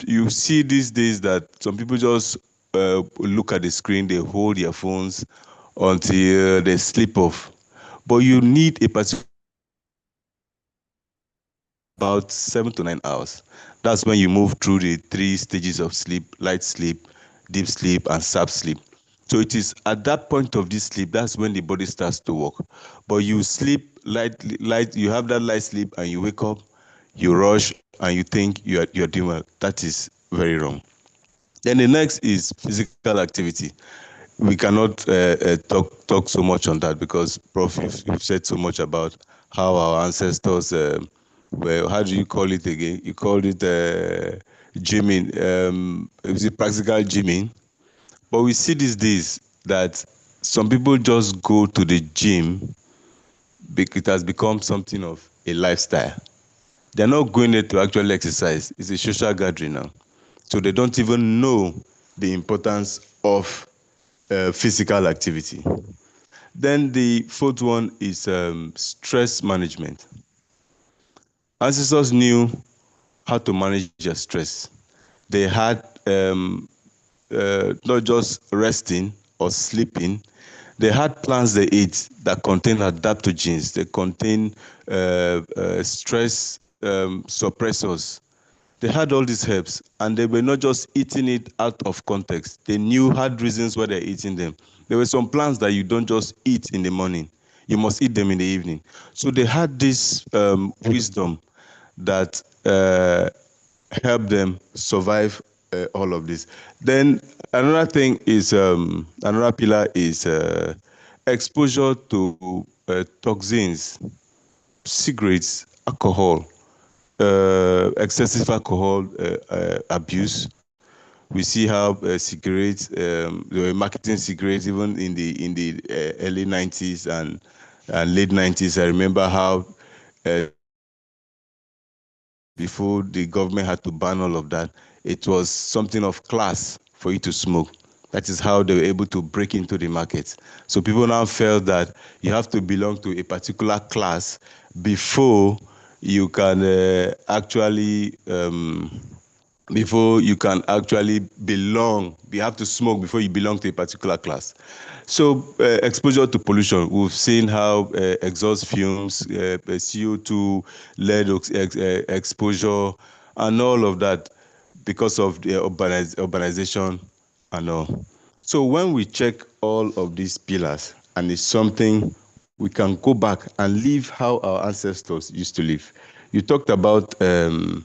You see these days that some people just look at the screen, they hold their phones until they sleep off. But you need a particular about 7 to 9 hours. That's when you move through the 3 stages of sleep: light sleep, deep sleep, and sharp sleep. So it is at that point of this sleep, that's when the body starts to work. But you sleep light, you have that light sleep and you wake up, you rush and you think you're doing well. That is very wrong. Then the next is physical activity. We cannot talk so much on that because, Prof, you've said so much about how our ancestors were. How do you call it again? You called it gymming. Is it practical gymming? But we see these days that some people just go to the gym because it has become something of a lifestyle. They're not going there to actually exercise. It's a social gathering now. So they don't even know the importance of physical activity. Then the fourth one is stress management. Ancestors knew how to manage their stress. They had not just resting or sleeping. They had plants they ate that contain adaptogens. They contain stress suppressors. They had all these herbs, and they were not just eating it out of context. They knew, had reasons why they're eating them. There were some plants that you don't just eat in the morning. You must eat them in the evening. So they had this wisdom that helped them survive all of this. Then another thing is, another pillar is exposure to toxins, cigarettes, alcohol, excessive alcohol abuse. We see how cigarettes, they were marketing cigarettes even in the early 90s and late 90s. I remember how before the government had to ban all of that, it was something of class for you to smoke. That is how they were able to break into the market. So people now felt that you have to belong to a particular class before you can before you can actually belong. You have to smoke before you belong to a particular class. So exposure to pollution, we've seen how exhaust fumes, CO2, lead exposure, and all of that because of the urbanization and all. So when we check all of these pillars, and it's something we can go back and live how our ancestors used to live. You talked about some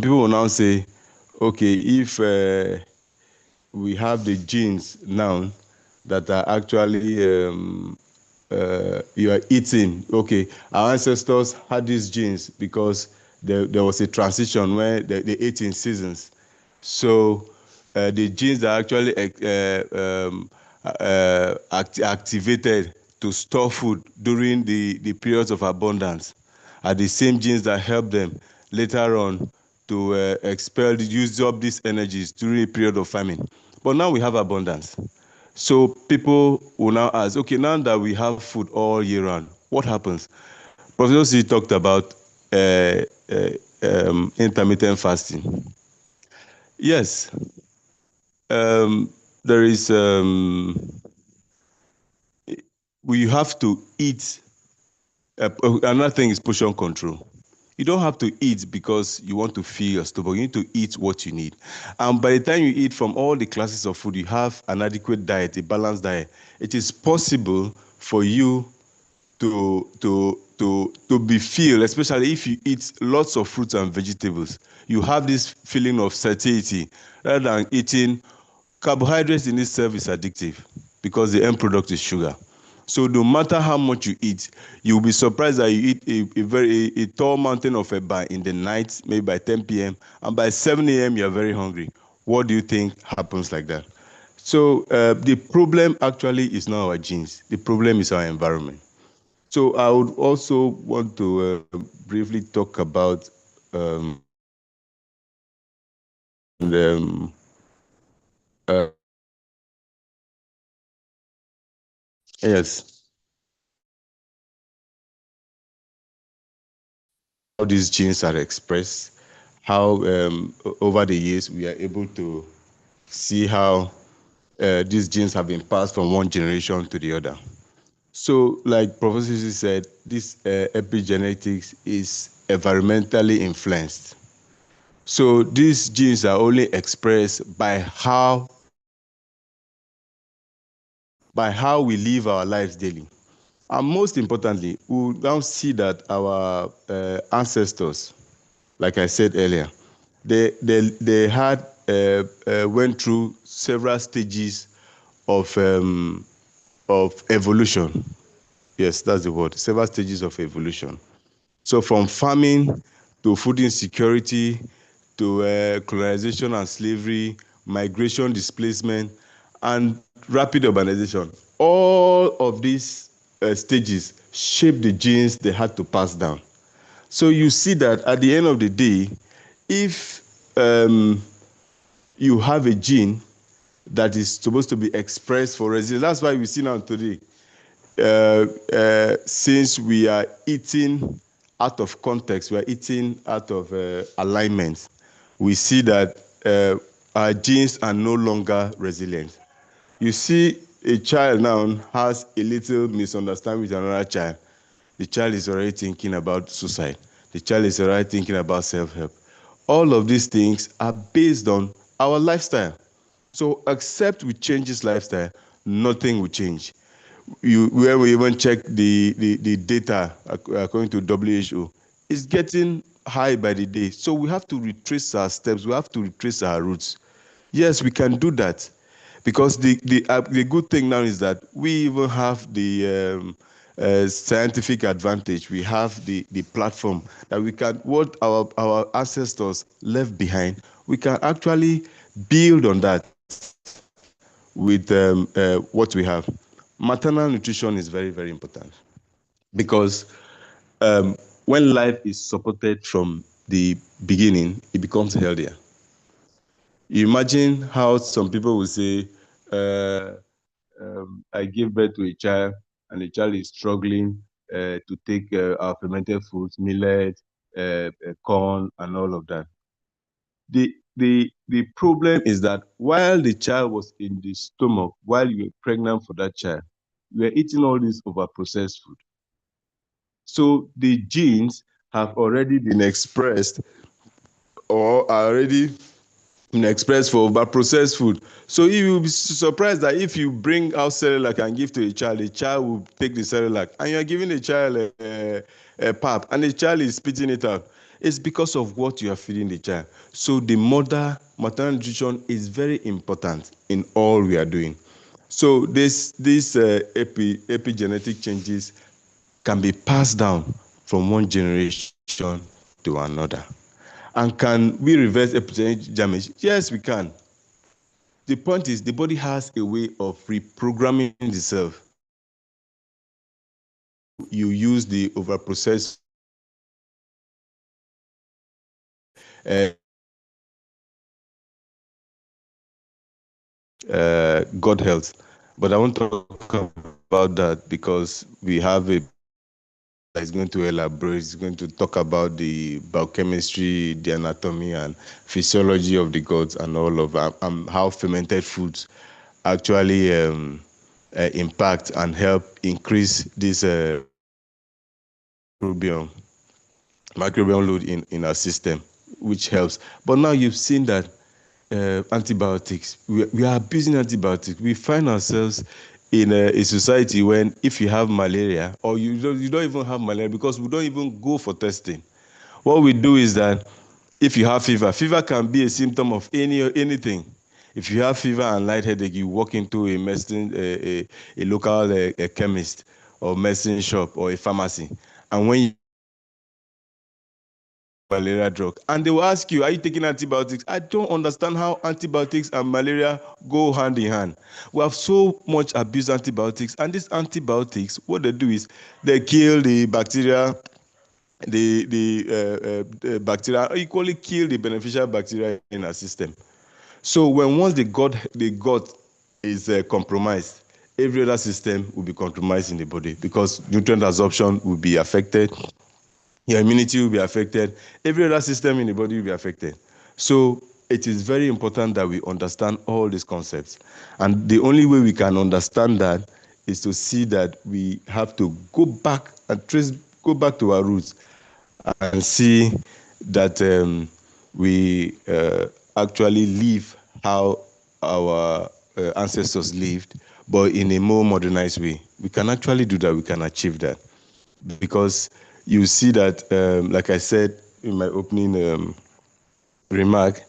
people will now say, okay, if we have the genes now that are actually you are eating. Okay, our ancestors had these genes because there was a transition where they ate in seasons. So the genes that actually activated to store food during the periods of abundance are the same genes that help them later on to use up these energies during a period of famine. But now we have abundance. So people will now ask, okay, now that we have food all year round, what happens? Professor C talked about intermittent fasting. Yes, there is, we have to eat. Another thing is portion control. You don't have to eat because you want to fill your stomach. You need to eat what you need. And by the time you eat from all the classes of food, you have an adequate diet, a balanced diet. It is possible for you to be filled, especially if you eat lots of fruits and vegetables. You have this feeling of satiety rather than eating. Carbohydrates in itself is addictive because the end product is sugar. So no matter how much you eat, you'll be surprised that you eat a tall mountain of eba in the night, maybe by 10 p.m. and by 7 a.m. you're very hungry. What do you think happens like that? So the problem actually is not our genes. The problem is our environment. So I would also want to briefly talk about yes, how these genes are expressed, how over the years we are able to see how these genes have been passed from one generation to the other. So, like Professor Sisi said, this epigenetics is environmentally influenced. So these genes are only expressed by how we live our lives daily. And most importantly, we now see that our ancestors, like I said earlier, they had went through several stages of evolution. Yes, that's the word. Several stages of evolution. So from farming to food insecurity to colonization and slavery, migration, displacement, and rapid urbanization. All of these stages shape the genes they had to pass down. So you see that at the end of the day, if you have a gene that is supposed to be expressed for resilience, that's why we see now today, since we are eating out of context, we are eating out of alignment, we see that our genes are no longer resilient. You see a child now has a little misunderstanding with another child. The child is already thinking about suicide. The child is already thinking about self-help. All of these things are based on our lifestyle. So except we change this lifestyle, nothing will change. When we even check the data according to WHO, it's getting high by the day. So we have to retrace our steps. We have to retrace our roots. Yes, we can do that, because the good thing now is that we even have the scientific advantage. We have the platform that we can, what our ancestors left behind, we can actually build on that with what we have. Maternal nutrition is very, very important, because when life is supported from the beginning, it becomes healthier. You imagine how some people will say, I give birth to a child and the child is struggling to take our fermented foods, millet, corn, and all of that. The problem is that while the child was in the stomach, while you were pregnant for that child, you were eating all this over-processed food. So the genes have already been expressed or are already expressed for over-processed food. So you will be surprised that if you bring out Cerelac and give to a child will take the Cerelac, and you're giving the child a pap, and the child is spitting it out. It's because of what you are feeding the child. So the maternal nutrition is very important in all we are doing. So these epigenetic changes can be passed down from one generation to another. And can we reverse epigenetic damage? Yes, we can. the point is the body has a way of reprogramming itself. You use the overprocessed gut health, but I won't talk about that because we have a is going to elaborate, is going to talk about the biochemistry, the anatomy and physiology of the gut and all of that, and how fermented foods actually impact and help increase this microbiome load in our system, which helps. But now you've seen that antibiotics, we are abusing antibiotics. We find ourselves in a society when if you have malaria or you don't even have malaria because we don't even go for testing. What we do is that if you have fever can be a symptom of anything. If you have fever and light headache, you walk into a medicine, a local a chemist or medicine shop or a pharmacy, and when you malaria drug and they will ask you, are you taking antibiotics? I don't understand how antibiotics and malaria go hand in hand. We have so much abused antibiotics, and these antibiotics, what they do is they kill the bacteria, the bacteria equally kill the beneficial bacteria in our system. So once the gut is compromised, every other system will be compromised in the body because nutrient absorption will be affected, your immunity will be affected, every other system in the body will be affected. So it is very important that we understand all these concepts. And the only way we can understand that is to see that we have to go back to our roots and see that we actually live how our ancestors lived, but in a more modernized way. We can actually do that. We can achieve that. Because you see that, like I said in my opening remark,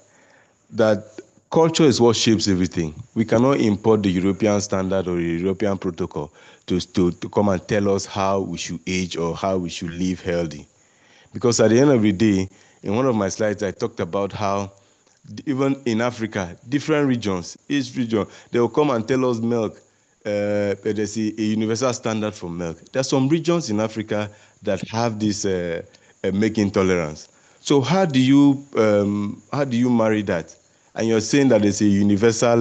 that culture is what shapes everything. We cannot import the European standard or the European protocol to come and tell us how we should age or how we should live healthy. Because at the end of the day, in one of my slides, I talked about how even in Africa, different regions, each region, they will come and tell us milk. There's a universal standard for milk. There are some regions in Africa that have this milk intolerance. So how do you marry that? And you're saying that there's a universal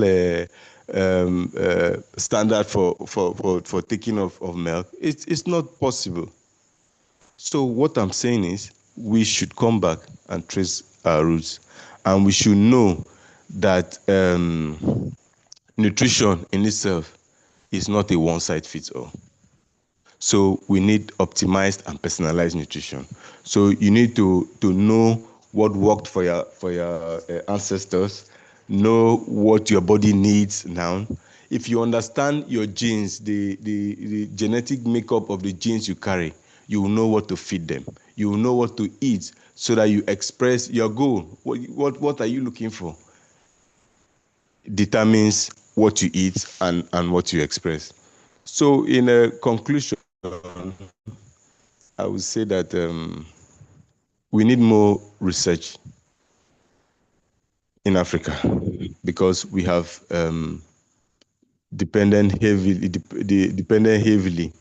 standard for taking of milk. It's not possible. So what I'm saying is we should come back and trace our roots, and we should know that nutrition in itself is not a one-size-fits-all. So we need optimized and personalized nutrition. So you need to know what worked for your ancestors, know what your body needs now. If you understand your genes, the genetic makeup of the genes you carry, you will know what to feed them. You will know what to eat so that you express your goal. What are you looking for? Determines what you eat and what you express. So in a conclusion, I would say that we need more research in Africa because we have depended heavily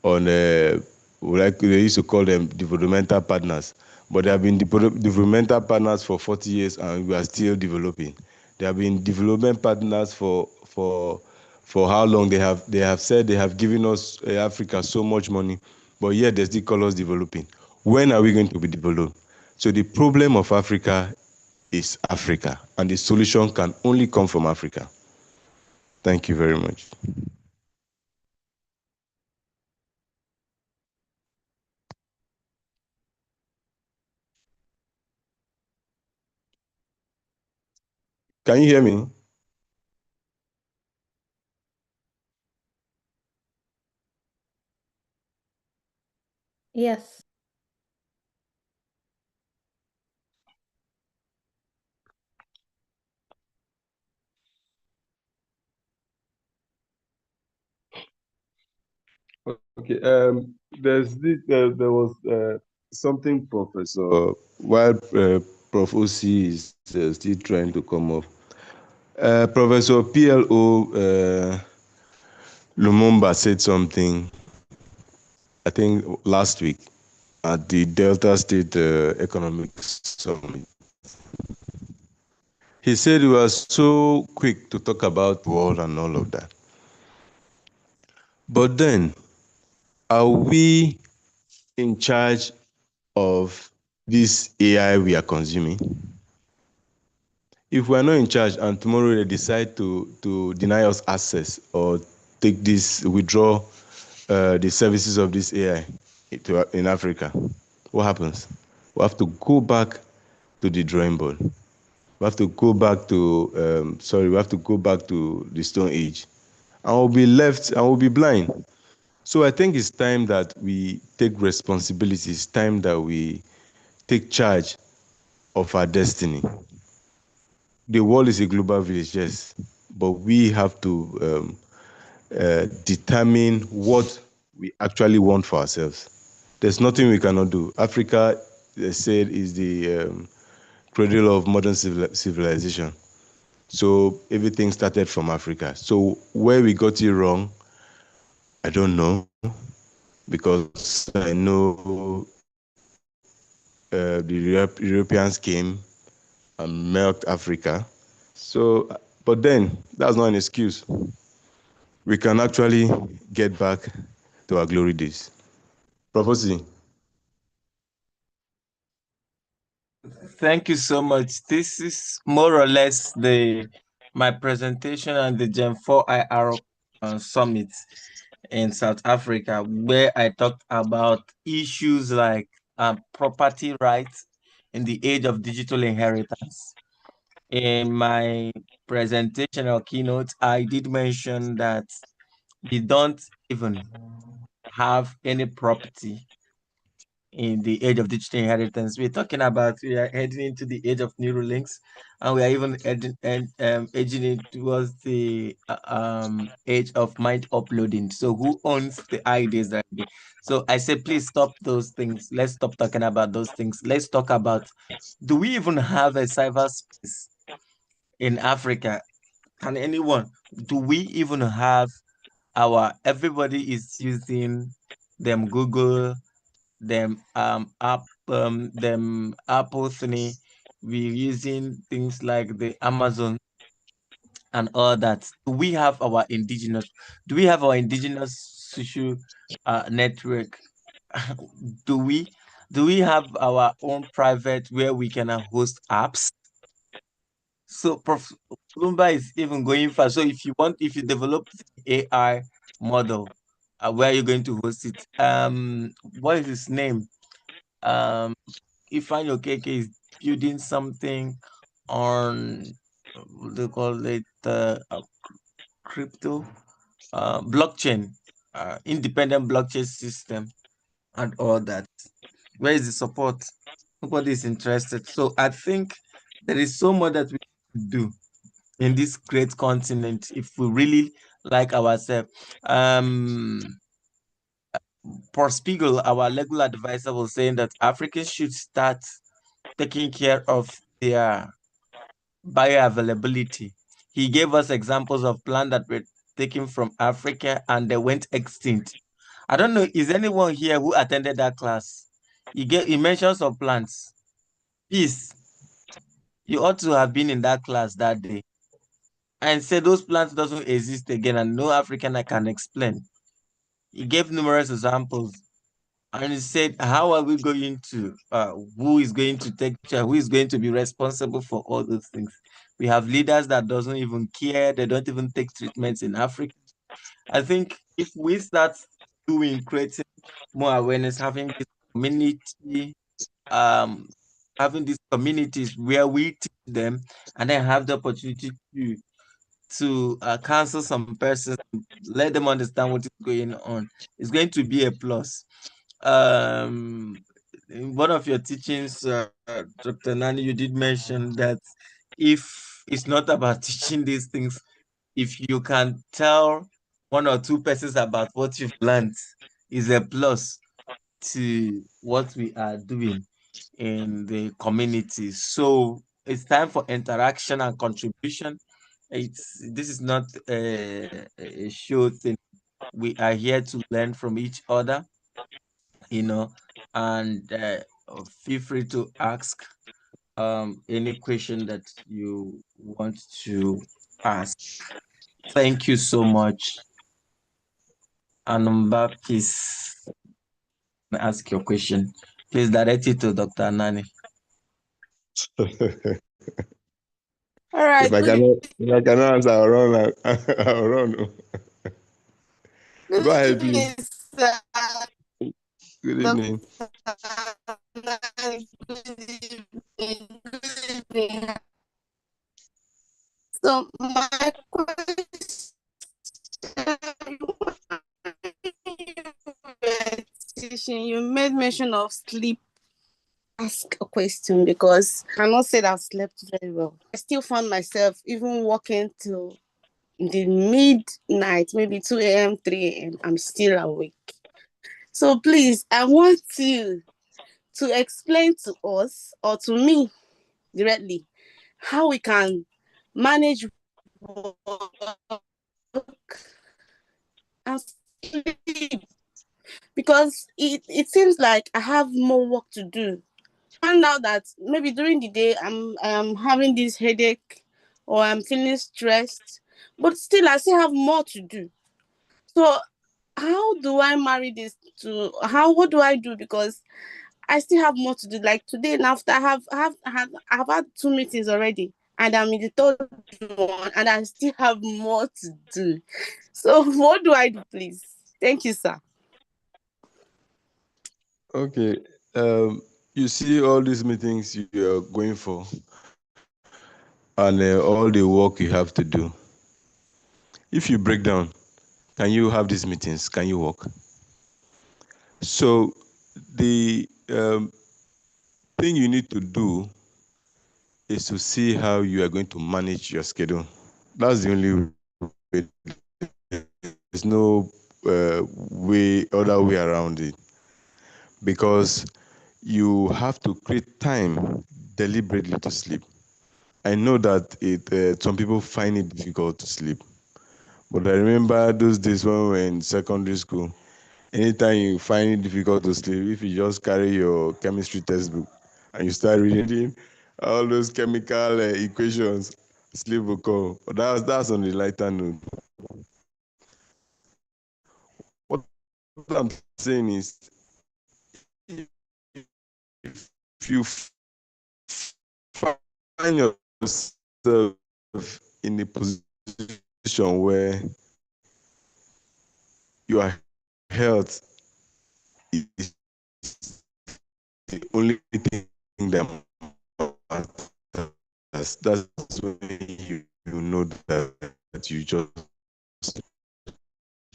on like they used to call them developmental partners, but they have been developmental partners for 40 years and we are still developing. They have been development partners for how long? They have said they have given us Africa so much money, but yet they still call us developing. When are we going to be developed? So the problem of Africa is Africa, and the solution can only come from Africa. Thank you very much. Can you hear me? Yes. Okay. There was something, Professor. While Prof. OC is still trying to come up, Professor PLO Lumumba said something, I think last week, at the Delta State Economic Summit. He said he was so quick to talk about the world and all of that. But then, are we in charge of this AI we are consuming? If we are not in charge and tomorrow they decide to deny us access or withdraw the services of this AI in Africa, what happens? We have to go back to the drawing board. We have to go back to we have to go back to the Stone Age, and we'll be left and we'll be blind. So I think it's time that we take responsibility. It's time that we take charge of our destiny. The world is a global village, yes, but we have to determine what we actually want for ourselves. There's nothing we cannot do. Africa, they said, is the cradle of modern civilization. So everything started from Africa. So where we got it wrong, I don't know, because I know the Europeans came and milked Africa. So, but then that's not an excuse. We can actually get back to our glory days. Prophecy. Thank you so much. This is more or less my presentation at the Gen 4 IR Summit in South Africa, where I talked about issues like property rights in the age of digital inheritance. In my presentation or keynote, I did mention that we don't even have any property in the age of digital inheritance. We are heading into the age of Neuralinks, and we are even edging it towards the age of mind uploading. So who owns the ideas that day? So I say, please stop those things. Let's stop talking about those things. Let's talk about, do we even have a cyberspace in Africa? Can anyone? Do we even have everybody is using them Google, them Apple thingy. We're using things like the Amazon and all that. Do we have our indigenous? Do we have our indigenous social network? do we do we have our own private where we can host apps? So Prof. Lumba is even going far. So if you develop the AI model, where are you going to host it? What is his name? Um, Ifeanyi Okeke is building something on what they call it crypto blockchain, independent blockchain system and all that. Where is the support? Nobody is interested. So I think there is so much that we can do in this great continent if we really like ourselves. Paul Spiegel, our legal advisor, was saying that Africans should start taking care of their bioavailability. He gave us examples of plants that were taken from Africa and they went extinct. I don't know, is anyone here who attended that class? He mentioned some plants. Peace, you ought to have been in that class that day and said those plants doesn't exist again and no African I can explain. He gave numerous examples. And he said, how are we going to, who is going to take care, who is going to be responsible for all those things? We have leaders that doesn't even care. They don't even take treatments in Africa. I think if we start creating more awareness, having these communities where we teach them and then have the opportunity to counsel some persons, let them understand what is going on, it's going to be a plus. In one of your teachings, Dr. Nani, you did mention that if it's not about teaching these things, if you can tell one or two persons about what you've learned, is a plus to what we are doing in the community. So it's time for interaction and contribution this is not a show thing. We are here to learn from each other, and feel free to ask any question that you want to ask. Thank you so much. Anumba, please ask your question. Please direct it to Dr. Anani. All right. If I cannot answer, I'll run. I'll run. Go ahead, please. Good evening. So my question, you made mention of sleep. Ask a question because I cannot say that I've slept very well. I still found myself even walking till the midnight, maybe 2 a.m., 3 a.m. I'm still awake. So please, I want you to explain to us or to me directly how we can manage work and sleep, because it seems like I have more work to do. Find out that maybe during the day I'm having this headache or I'm feeling stressed, but still I still have more to do. So how do I marry this to what do I do? Because I still have more to do. Like today, and after I've had 2 meetings already, and I'm in the third one, and I still have more to do. So what do I do, please? Thank you, sir. Okay. You see all these meetings you are going for, and all the work you have to do. If you break down, can you have these meetings? Can you work? So the thing you need to do is to see how you are going to manage your schedule. That's the only way. There's no other way around it, because you have to create time deliberately to sleep. I know that some people find it difficult to sleep, but I remember those days when we were in secondary school. Anytime you find it difficult to sleep, if you just carry your chemistry textbook and you start reading all those chemical equations, sleep will come. But that's on the lighter note. What I'm saying is, if you find yourself in a position where your health is the only thing that matters, that's when you know that you just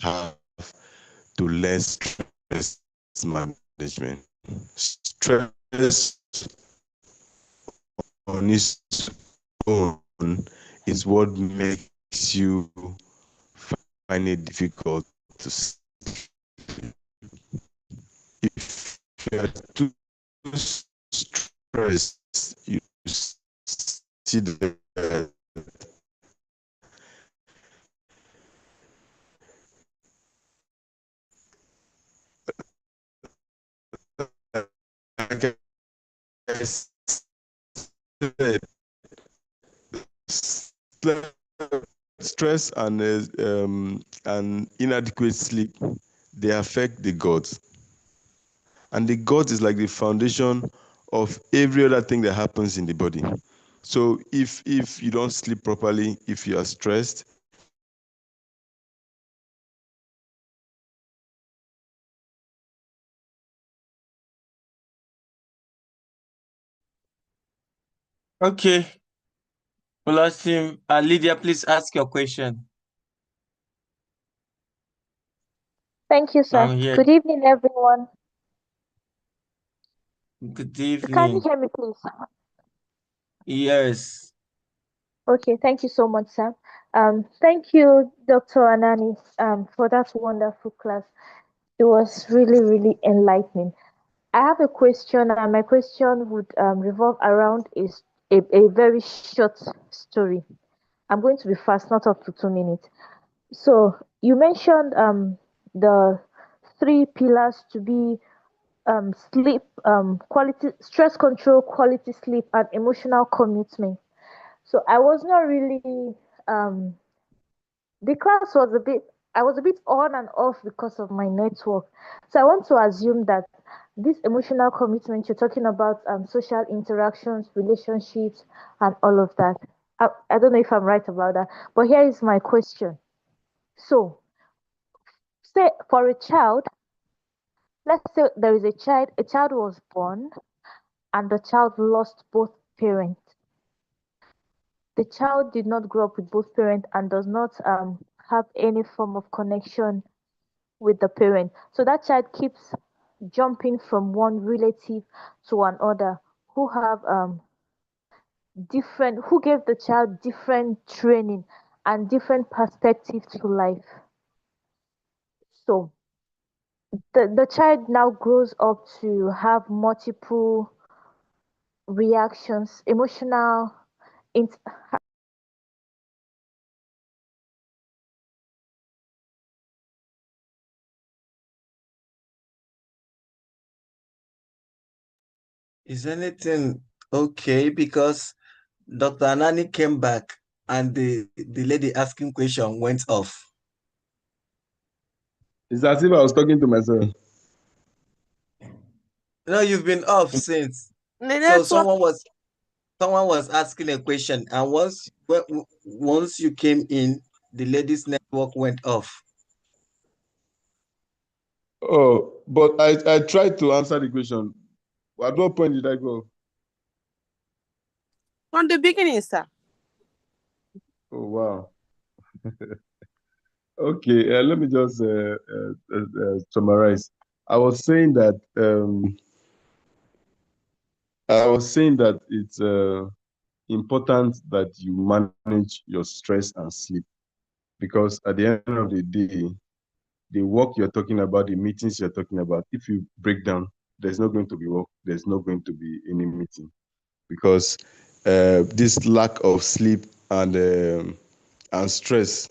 have to learn stress management. Stress on its own is what makes you find it difficult to sleep. If you're too stressed, you see that like I said, stress and inadequate sleep, they affect the gut. And the gut is like the foundation of every other thing that happens in the body. So if you don't sleep properly, if you are stressed, Okay. We lost him. Lydia, please ask your question. Thank you, sir. I'm here. Good evening, everyone. Good Can you evening. hear me, please? Yes. Okay, thank you so much, sir. Thank you, Dr. Anani, for that wonderful class. It was really, really enlightening. I have a question, and my question would revolve around a very short story. I'm going to be fast, not up to 2 minutes. So you mentioned the three pillars to be sleep, quality, stress control, quality sleep, and emotional commitment. So I was not really the class was a bit, I was a bit on and off because of my network. So I want to assume that this emotional commitment you're talking about, social interactions, relationships, and all of that. I don't know if I'm right about that, but here is my question. So say for a child, let's say there is a child was born and the child lost both parents. The child did not grow up with both parents and does not have any form of connection with the parent. So that child keeps jumping from one relative to another who have different, who gave the child different training and different perspective to life. So the child now grows up to have multiple reactions, emotional int- Is anything okay? Because Dr. Anani came back and the lady asking question went off. It's as if I was talking to myself. No, you've been off since. The So network. someone was asking a question, and once you came in, the lady's network went off. Oh, but I tried to answer the question. At what point did I go? From the beginning, sir. Oh, wow. Okay, let me just summarize. I was saying that it's important that you manage your stress and sleep, because at the end of the day, the work you're talking about, the meetings you're talking about, if you break down, there's not going to be work, there's not going to be any meeting, because this lack of sleep and stress,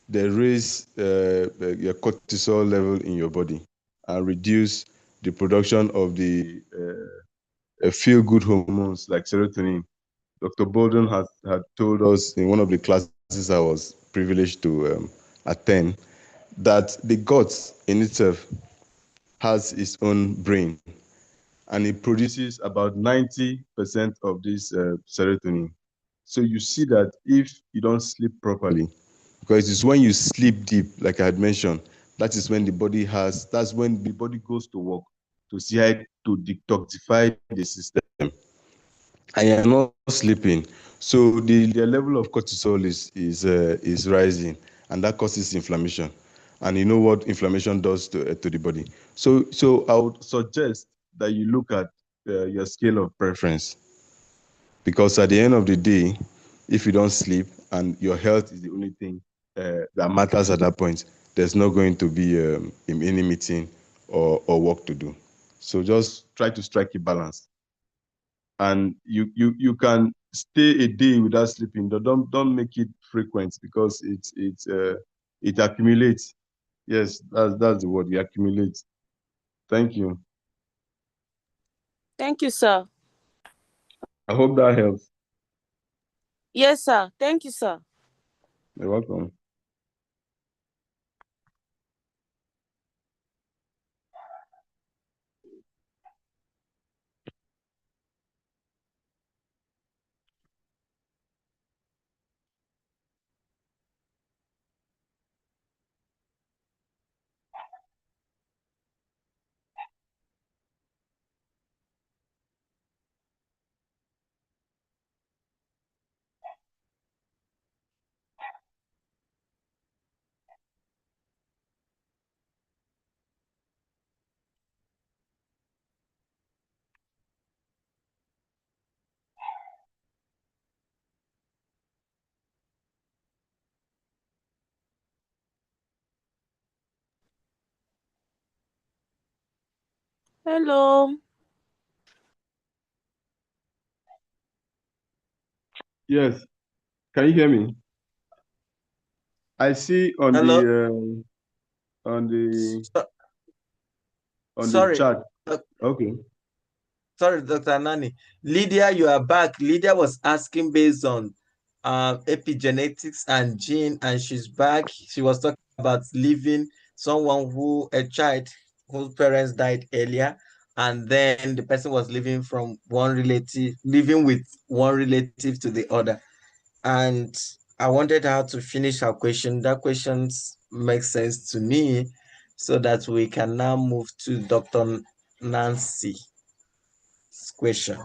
they raise your cortisol level in your body and reduce the production of the feel-good hormones like serotonin. Dr. Bolden had told us in one of the classes I was privileged to attend that the gut in itself has its own brain, and it produces about 90% of this serotonin. So you see that if you don't sleep properly, because it's when you sleep deep, like I had mentioned, that's when the body goes to work to see how to detoxify the system. And you're not sleeping, so the level of cortisol is rising, and that causes inflammation. And you know what inflammation does to the body. So I would suggest that you look at your scale of preference, because at the end of the day, if you don't sleep and your health is the only thing that matters at that point, there's not going to be any meeting or work to do. So just try to strike a balance, and you can stay a day without sleeping. Don't make it frequent, because it accumulates. Yes, that's the word. It accumulates. Thank you. Thank you, sir. I hope that helps. Yes, sir. Thank you, sir. You're welcome. Hello. Yes. Can you hear me? I see on Hello. the on the So- on the sorry. chat. Okay. Sorry, Dr. Nani. Lydia, you are back. Lydia was asking based on epigenetics and gene, and she's back. She was talking about living a child whose parents died earlier, and then the person was living with one relative to the other. And I wanted her to finish her question. That question makes sense to me, so that we can now move to Dr. Nancy's question.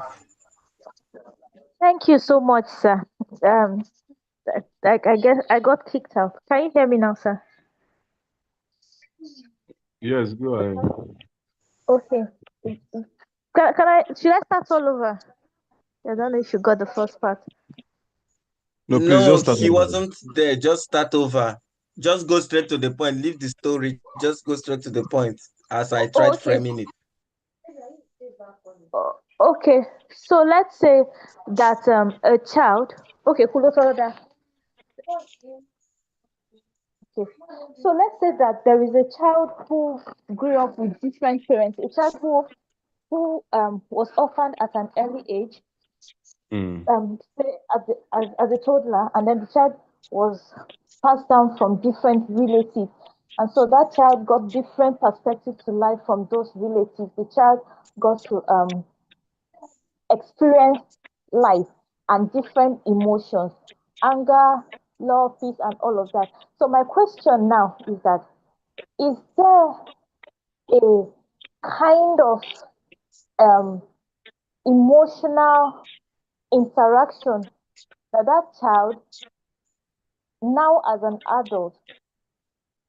Thank you so much, sir. I guess I got kicked out. Can you hear me now, sir? Yes, go ahead. Okay. Should I start all over? I don't know if you got the first part. No, please No, just start he over. wasn't there. Just start over. Just go straight to the point. Leave the story. Just go straight to the point as I tried Okay. framing it. Okay. So let's say that a child. Okay, cool. Okay. So let's say that there is a child who grew up with different parents, a child who was orphaned at an early age, say as a toddler, and then the child was passed down from different relatives. And so that child got different perspectives to life from those relatives. The child got to experience life and different emotions, anger, love, peace, and all of that. So my question now is that, is there a kind of emotional interaction that that child now as an adult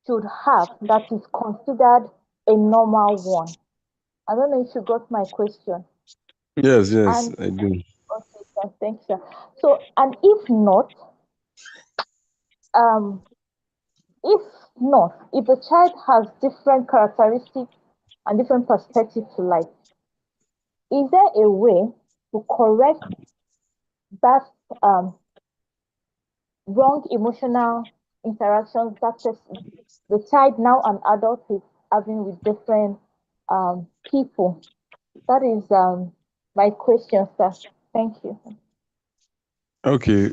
should have that is considered a normal one? I don't know if you got my question. Yes, And I do. okay, sir, thanks, sir. So, and if not, um, if the child has different characteristics and different perspectives to life, is there a way to correct that wrong emotional interactions that the child, now an adult, is having with different people? That is my question, sir. Thank you. Okay,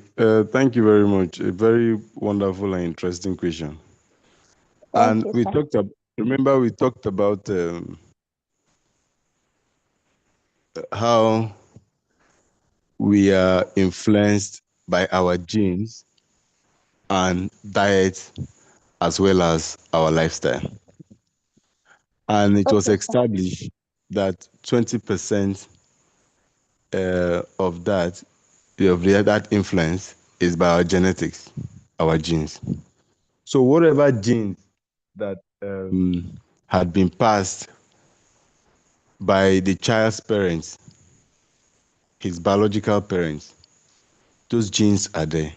thank you very much. A very wonderful and interesting question. Thank And you, we sir. talked about, remember, we talked about how we are influenced by our genes and diet as well as our lifestyle. And it was Okay, sir. established that 20% of that influence is by our genetics, our genes. So whatever genes that had been passed by the child's parents, his biological parents, those genes are there.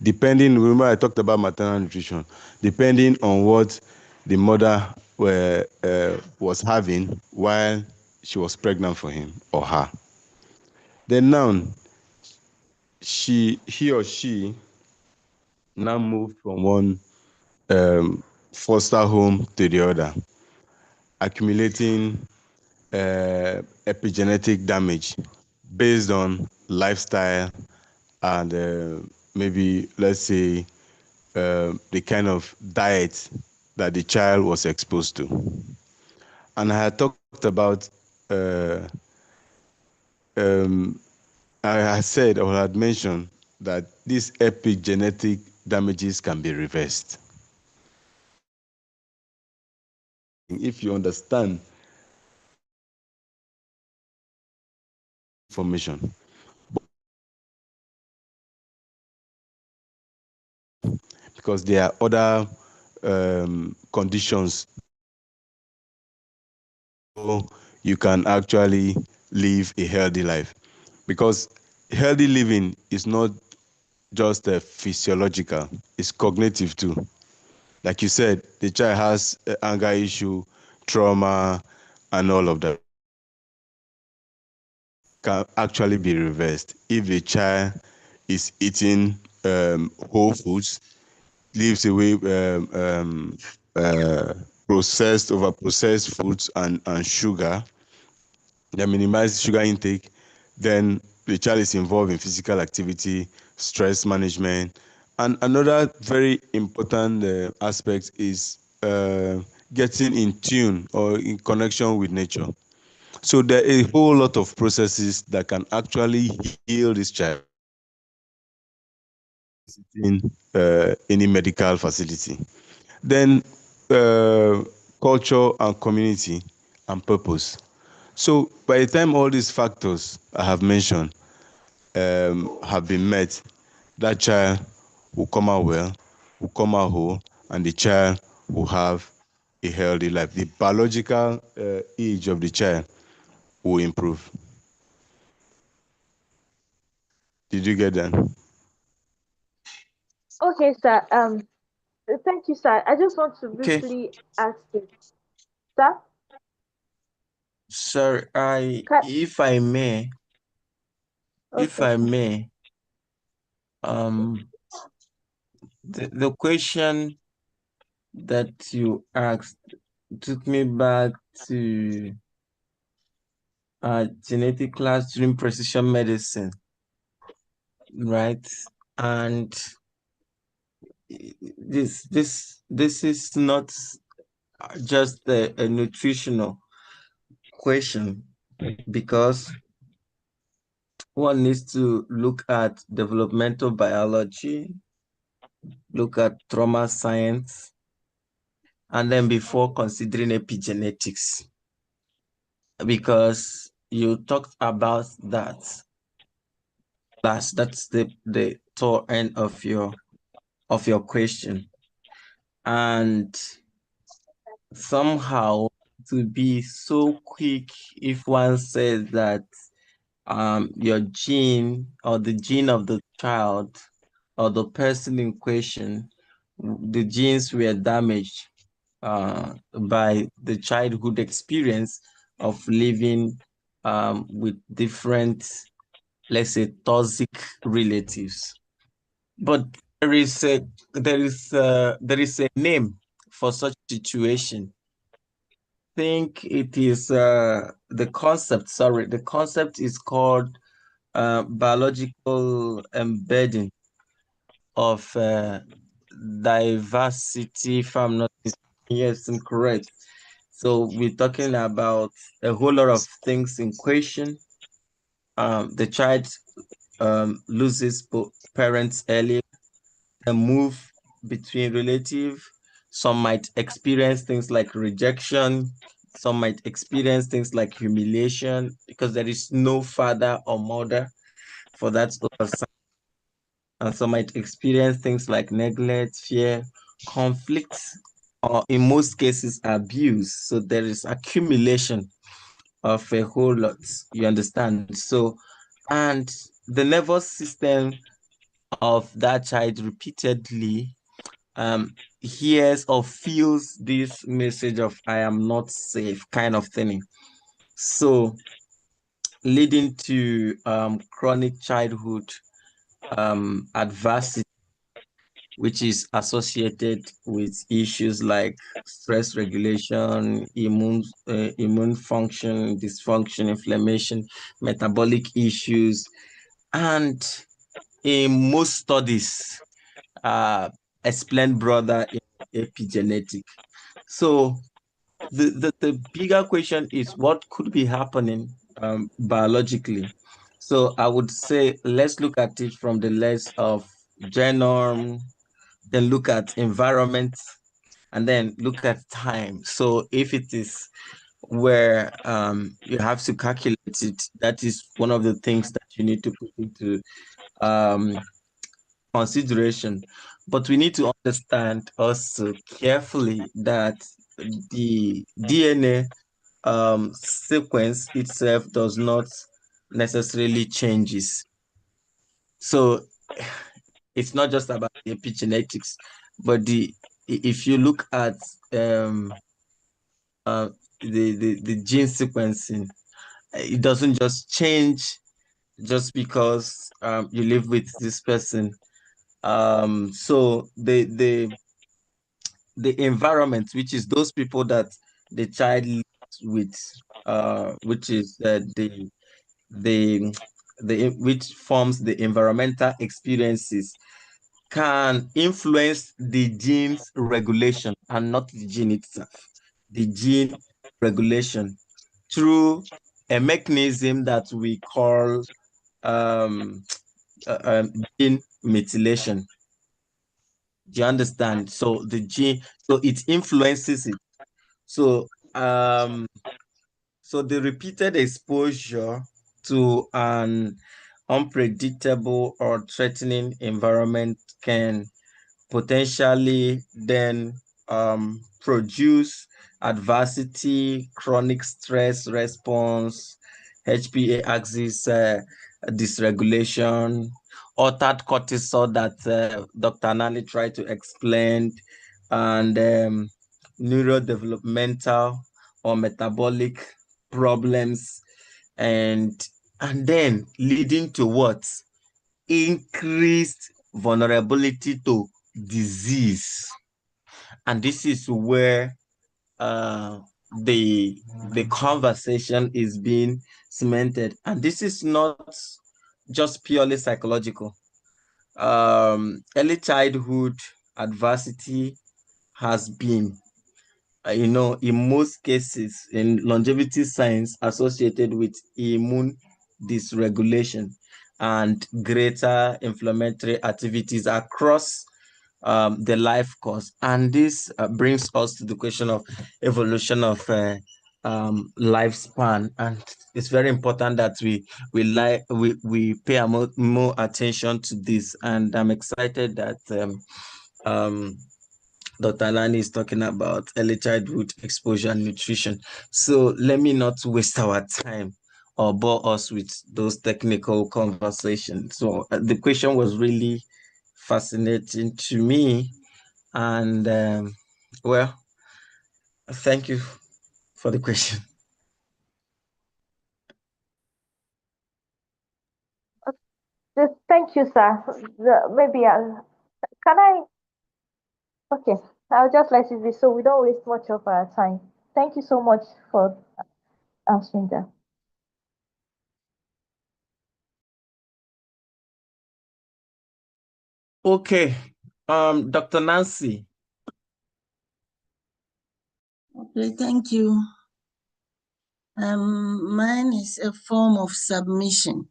Remember I talked about maternal nutrition, depending on what the mother was having while she was pregnant for him or her. Then now, he or she now moved from one foster home to the other, accumulating epigenetic damage based on lifestyle and maybe, let's say, the kind of diet that the child was exposed to. And I had talked about, I said or had mentioned that these epigenetic damages can be reversed. If you understand information, because there are other conditions, so you can actually live a healthy life. Because healthy living is not just physiological, it's cognitive too. Like you said, the child has anger issue, trauma, and all of that can actually be reversed if the child is eating whole foods, leaves away processed, over-processed foods and sugar. They minimize sugar intake. Then the child is involved in physical activity, stress management. And another very important aspect is getting in tune or in connection with nature. So there are a whole lot of processes that can actually heal this child in any medical facility. Then culture and community and purpose. So by the time all these factors I have mentioned have been met, that child will come out well, will come out whole, and the child will have a healthy life. The biological age of the child will improve. Did you get that? Okay, sir. Thank you, sir. I just want to Okay. briefly ask you, sir. Sorry, Ca- if I may, okay, sir. um, the question that you asked took me back to genetic class during precision medicine, right? And this is not just a nutritional question, because one needs to look at developmental biology, look at trauma science, and then before considering epigenetics, because you talked about that. That's the top end of your question. And somehow, to be so quick, if one says that your gene or the gene of the child or the person in question, the genes were damaged by the childhood experience of living with different, let's say, toxic relatives. But there is a name for such situation. I think it is the concept. Sorry, the concept is called biological embedding of diversity. If I'm not mistaken, yes, I'm correct. So we're talking about a whole lot of things in question. The child loses both parents early and move between relative. Some might experience things like rejection. Some might experience things like humiliation because there is no father or mother for that oversight. And some might experience things like neglect, fear, conflict, or in most cases, abuse. So there is accumulation of a whole lot, you understand? So, and the nervous system of that child repeatedly hears or feels this message of "I am not safe" kind of thing. So, leading to chronic childhood adversity, which is associated with issues like stress regulation, immune function, dysfunction, inflammation, metabolic issues, and in most studies, explained brother in epigenetic. So the bigger question is what could be happening biologically. So I would say let's look at it from the lens of genome, then look at environment, and then look at time. So if it is where you have to calculate it, that is one of the things that you need to put into consideration. But we need to understand also carefully that the DNA sequence itself does not necessarily changes. So it's not just about the epigenetics, but if you look at the gene sequencing, it doesn't just change just because you live with this person. So the environment, which is those people that the child lives with, which is the which forms the environmental experiences, can influence the gene's regulation and not the gene itself, the gene regulation through a mechanism that we call gene methylation. Do you understand? So the gene, so it influences it. So so the repeated exposure to an unpredictable or threatening environment can potentially then produce adversity, chronic stress response, HPA axis dysregulation, altered cortisol that Dr. Nani tried to explain, and neurodevelopmental or metabolic problems, and then leading to what? Increased vulnerability to disease. And this is where the conversation is being cemented. And this is not just purely psychological. Early childhood adversity has been, in most cases in longevity science, associated with immune dysregulation and greater inflammatory activities across the life course. And this brings us to the question of evolution of lifespan. And it's very important that we pay more attention to this. And I'm excited that Dr. Nani is talking about early childhood exposure and nutrition. So let me not waste our time or bore us with those technical conversations. So the question was really fascinating to me. And well, thank you for the question. Thank you, sir. Maybe can I? Okay, I'll just let it be so we don't waste much of our time. Thank you so much for answering that. Okay, Dr. Nancy. Okay, thank you. Mine is a form of submission.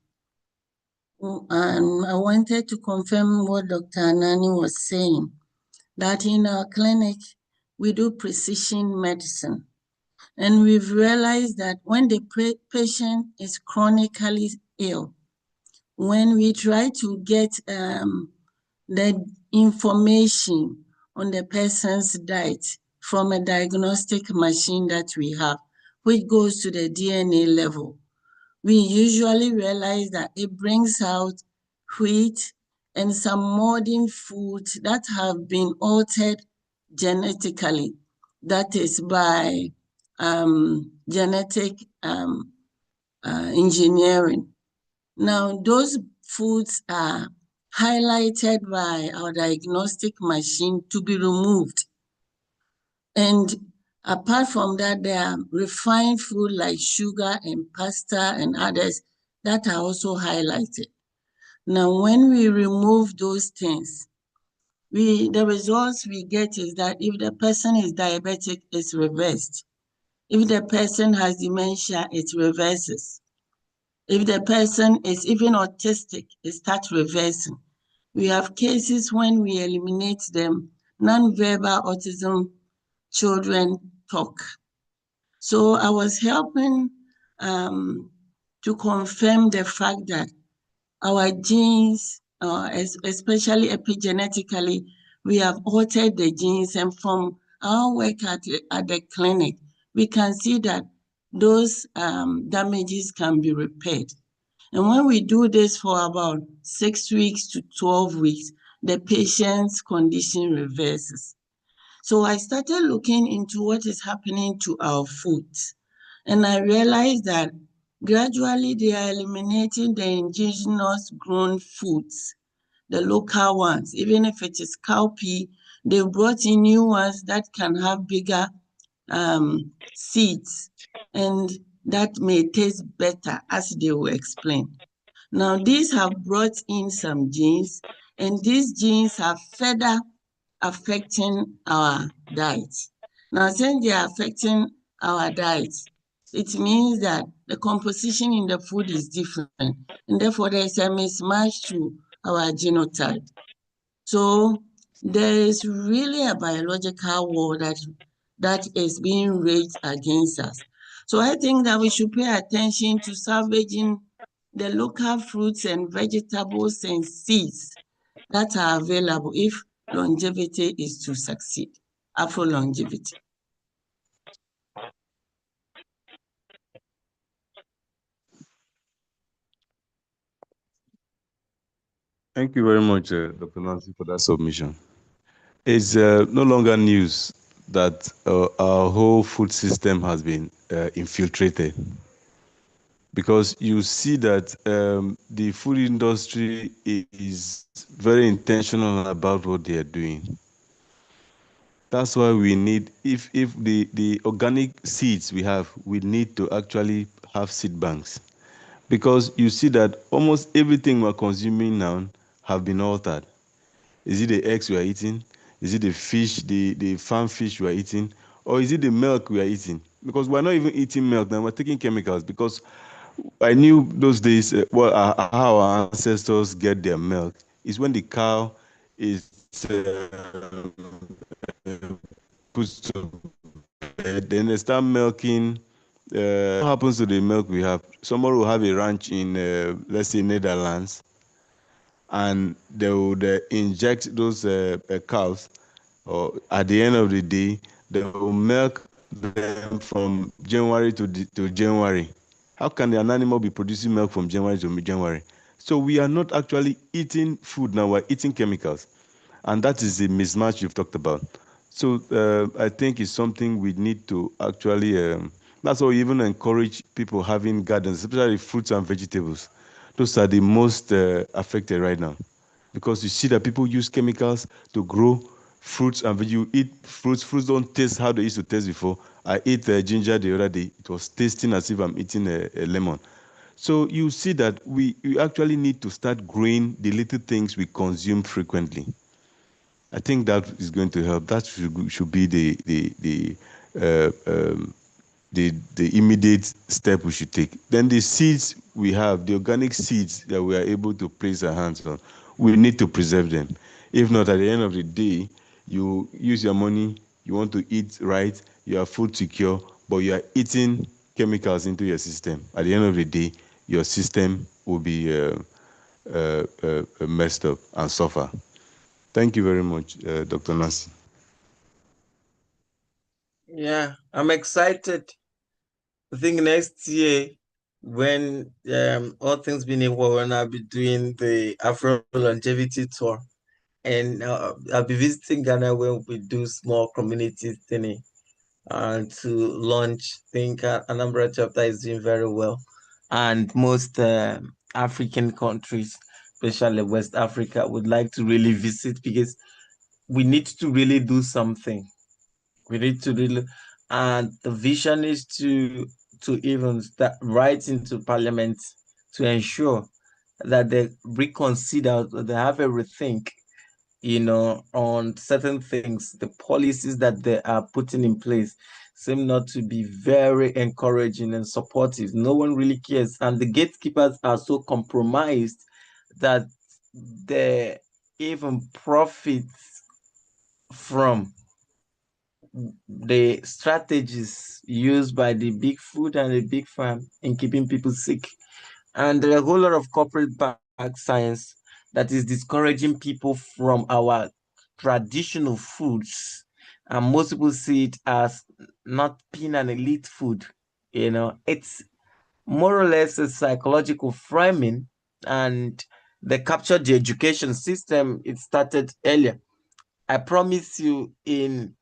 And I wanted to confirm what Dr. Anani was saying, that in our clinic, we do precision medicine. And we've realized that when the patient is chronically ill, when we try to get the information on the person's diet from a diagnostic machine that we have, which goes to the DNA level, we usually realize that it brings out wheat and some modern foods that have been altered genetically, that is by genetic engineering. Now, those foods are highlighted by our diagnostic machine to be removed. And apart from that, there are refined food like sugar and pasta and others that are also highlighted. Now, when we remove those things, the results we get is that if the person is diabetic, it's reversed. If the person has dementia, it reverses. If the person is even autistic, it starts reversing. We have cases when we eliminate them, non-verbal autism children talk. So I was helping to confirm the fact that our genes, especially epigenetically, we have altered the genes, and from our work at the clinic, we can see that those damages can be repaired. And when we do this for about 6 weeks to 12 weeks, the patient's condition reverses. So I started looking into what is happening to our foods. And I realized that gradually they are eliminating the indigenous grown foods the local ones. Even if it is cowpea, they brought in new ones that can have bigger seeds, and that may taste better, as they will explain. Now, these have brought in some genes, and these genes are further affecting our diet. Now, since they are affecting our diet, it means that the composition in the food is different, and therefore there is a mismatch to our genotype. So there is really a biological war that is being waged against us. So I think that we should pay attention to salvaging the local fruits and vegetables and seeds that are available if longevity is to succeed. Afrolongevity. Thank you very much, Dr. Nancy, for that submission. It's no longer news that our whole food system has been infiltrated, because you see that the food industry is very intentional about what they are doing. That's why we need, if the organic seeds we have, we need to actually have seed banks, because you see that almost everything we're consuming now have been altered. Is it the eggs we are eating? Is it the fish, the farm fish we are eating? Or is it the milk we are eating? Because we're not even eating milk now, we're taking chemicals. Because I knew those days, how our ancestors get their milk is when the cow is put to bed, then they start milking. What happens to the milk we have? Somebody will have a ranch in, let's say, Netherlands, and they would inject those cows, or at the end of the day, they will milk them from January to January. How can an animal be producing milk from January to January? So we are not actually eating food now, we're eating chemicals. And that is the mismatch you've talked about. So I think it's something we need to actually, that's why we even encourage people having gardens, especially fruits and vegetables. Those are the most affected right now, because you see that people use chemicals to grow fruits, and when you eat fruits don't taste how they used to taste before. I ate ginger the other day. It was tasting as if I'm eating a lemon. So you see that we actually need to start growing the little things we consume frequently. I think that is going to help. That should be the immediate step we should take. Then the seeds we have, the organic seeds that we are able to place our hands on, we need to preserve them. If not, at the end of the day, you use your money, you want to eat right, you are food secure, but you are eating chemicals into your system. At the end of the day, your system will be messed up and suffer. Thank you very much, Dr. Nancy. Yeah, I'm excited. I think next year, when all things being equal, when I'll be doing the Afro Longevity tour, and I'll be visiting Ghana when we do small community thing to launch. I think Anambra chapter is doing very well, and most African countries, especially West Africa, would like to really visit, because we need to really do something. We need to really, and the vision is to even start right into Parliament to ensure that they reconsider, they have a rethink, on certain things. The policies that they are putting in place seem not to be very encouraging and supportive. No one really cares, and the gatekeepers are so compromised that they even profit from the strategies used by the big food and the big farm in keeping people sick. And there are a whole lot of corporate back science that is discouraging people from our traditional foods. And most people see it as not being an elite food. It's more or less a psychological framing, and they captured the education system. It started earlier. I promise you, in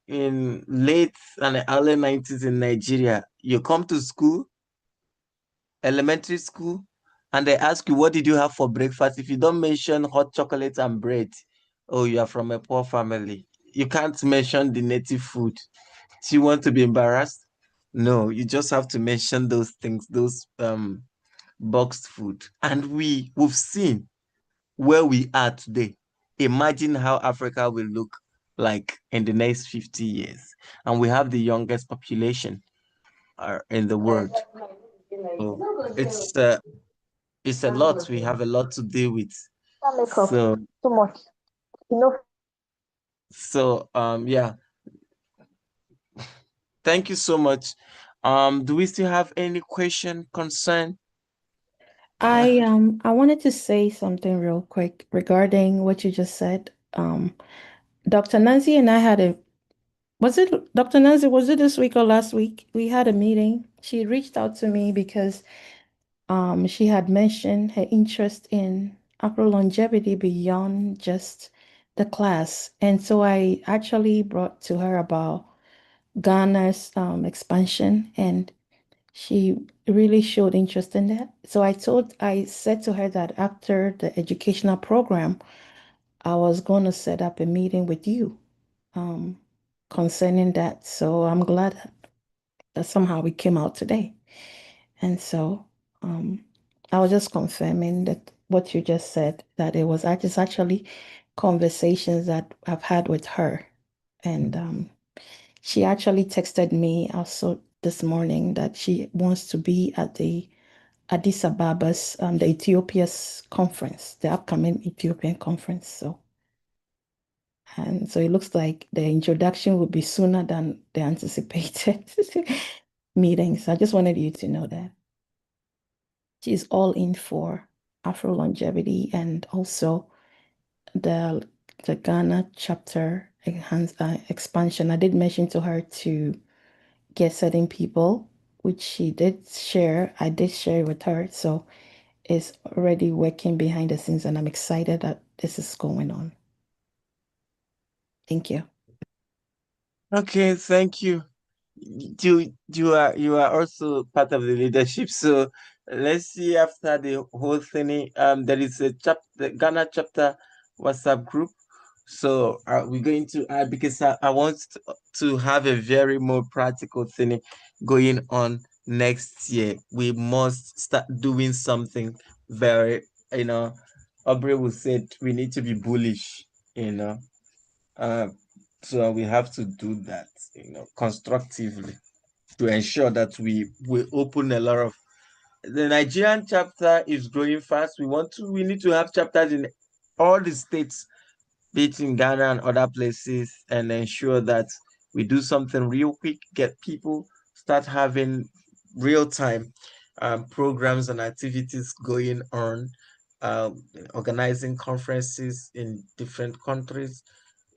late and early 90s in Nigeria, you come to school, elementary school, and they ask you, what did you have for breakfast? If you don't mention hot chocolate and bread, oh, you are from a poor family. You can't mention the native food. Do you want to be embarrassed? No, you just have to mention those things, those boxed food. And we've seen where we are today. Imagine how Africa will look like in the next 50 years. And we have the youngest population in the world. So it's a lot. We have a lot to deal with. So too much. yeah. Thank you so much. Do we still have any question, concern? I wanted to say something real quick regarding what you just said. Dr. Nancy and I had was it Dr. Nancy, was it this week or last week? We had a meeting. She reached out to me because she had mentioned her interest in Afrolongevity beyond just the class. And so I actually brought to her about Ghana's expansion, and she really showed interest in that. So I said to her that after the educational program, I was going to set up a meeting with you concerning that. So I'm glad that somehow we came out today. And so I was just confirming that what you just said, that it was actually conversations that I've had with her. And she actually texted me also this morning that she wants to be at the Addis Ababa's, the Ethiopia's conference, the upcoming Ethiopian conference. And so it looks like the introduction will be sooner than the anticipated meetings. I just wanted you to know that. She's all in for Afrolongevity and also the Ghana chapter expansion. I did mention to her to get certain people, which she did share. I did share with her. So it's already working behind the scenes, and I'm excited that this is going on. Thank you. Okay, thank you. You are also part of the leadership. So let's see, after the whole thing, there is a the Ghana chapter WhatsApp group. So we're going to add, because I want to have a very more practical thing going on next year. We must start doing something very, Aubrey will say we need to be bullish, so we have to do that, constructively, to ensure that we open a lot of. The Nigerian chapter is growing fast. We need to have chapters in all the states, be it in Ghana and other places, and ensure that we do something real quick, get people start having real time programs and activities going on, organizing conferences in different countries,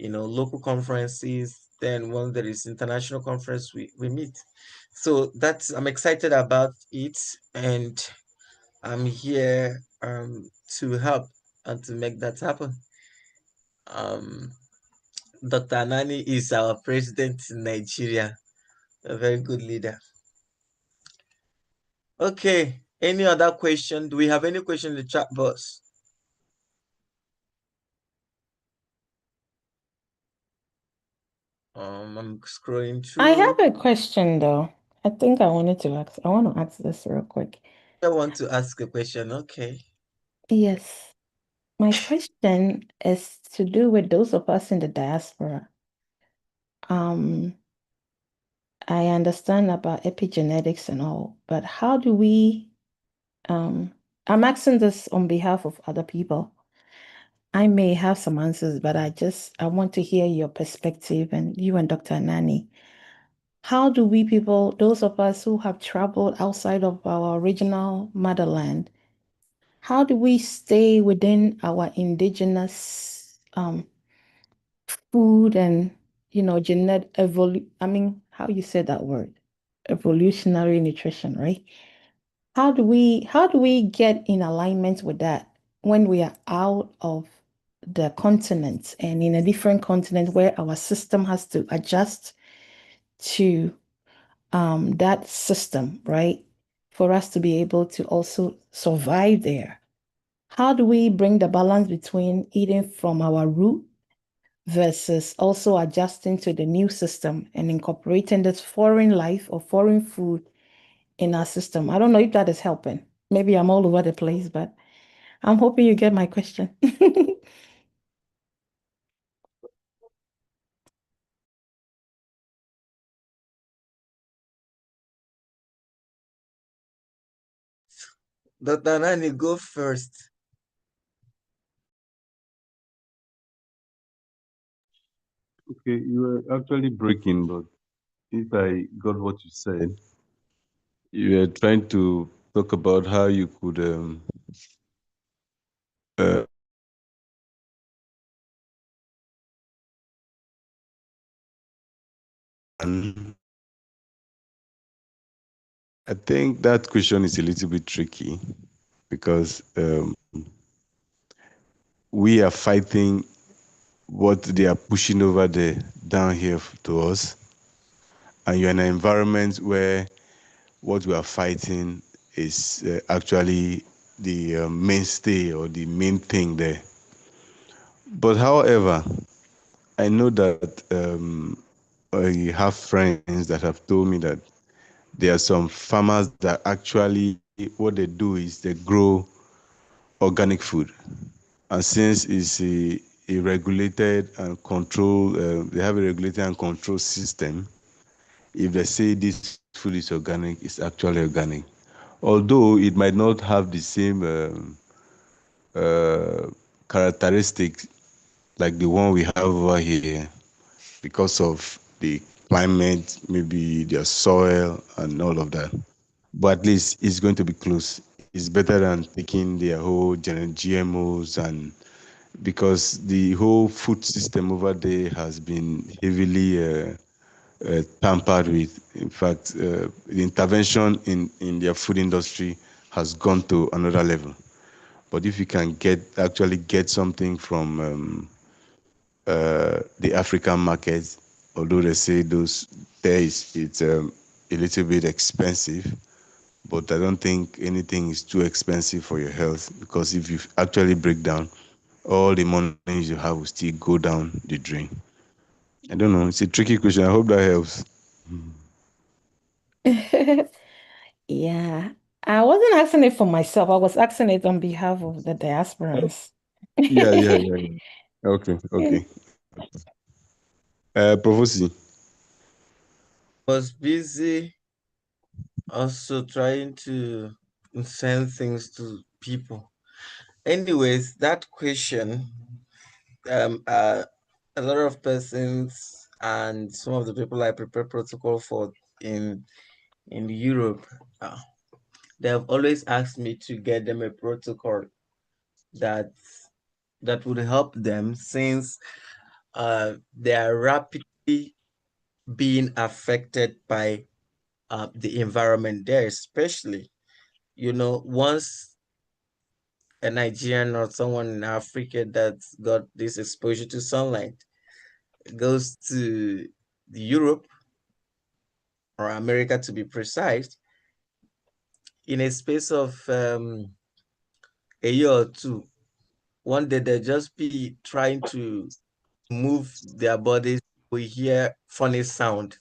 local conferences. Then when there is international conference, we meet. So I'm excited about it, and I'm here to help and to make that happen. Dr. Anani is our president in Nigeria, a very good leader. Okay, any other question? Do we have any question in the chat box? I'm scrolling through. I have a question though. I think I want to ask this real quick. I want to ask a question. Okay. Yes. My question is to do with those of us in the diaspora. I understand about epigenetics and all, but how do we, I'm asking this on behalf of other people. I may have some answers, but I want to hear your perspective, and you and Dr. Nani. How do we people, those of us who have traveled outside of our original motherland, how do we stay within our indigenous food and, how you say that word? Evolutionary nutrition, right? How do we get in alignment with that when we are out of the continent and in a different continent where our system has to adjust to that system, right? for us to be able to also survive there. How do we bring the balance between eating from our root versus also adjusting to the new system and incorporating this foreign life or foreign food in our system? I don't know if that is helping. Maybe I'm all over the place, but I'm hoping you get my question. Dr. Nani, go first. Okay, you were actually breaking, but if I got what you said, you were trying to talk about how you could and I think that question is a little bit tricky because we are fighting what they are pushing over there down here to us, and you're in an environment where what we are fighting is actually the mainstay or the main thing there. But however, I know that I have friends that have told me that there are some farmers that actually what they do is they grow organic food, and since it's a regulated and controlled, they have a regulated and controlled system. If they say this food is organic, it's actually organic, although it might not have the same characteristics like the one we have over here because of the climate, maybe their soil and all of that. But at least it's going to be close. It's better than taking their whole GMOs, and because the whole food system over there has been heavily tampered with. In fact, the intervention in their food industry has gone to another level. But if you can actually get something from the African market, although they say it's a little bit expensive, but I don't think anything is too expensive for your health, because if you actually break down, all the money you have will still go down the drain. I don't know. It's a tricky question. I hope that helps. Yeah, I wasn't asking it for myself. I was asking it on behalf of the diasporans. Yeah. Okay. Provosi. Was busy also trying to send things to people. Anyways, that question, a lot of persons and some of the people I prepare protocol for in Europe, they have always asked me to get them a protocol that would help them, since they are rapidly being affected by the environment there, especially, once a Nigerian or someone in Africa that's got this exposure to sunlight goes to Europe or America, to be precise, in a space of a year or two, one day they'll just be trying to move their bodies, we hear funny sound.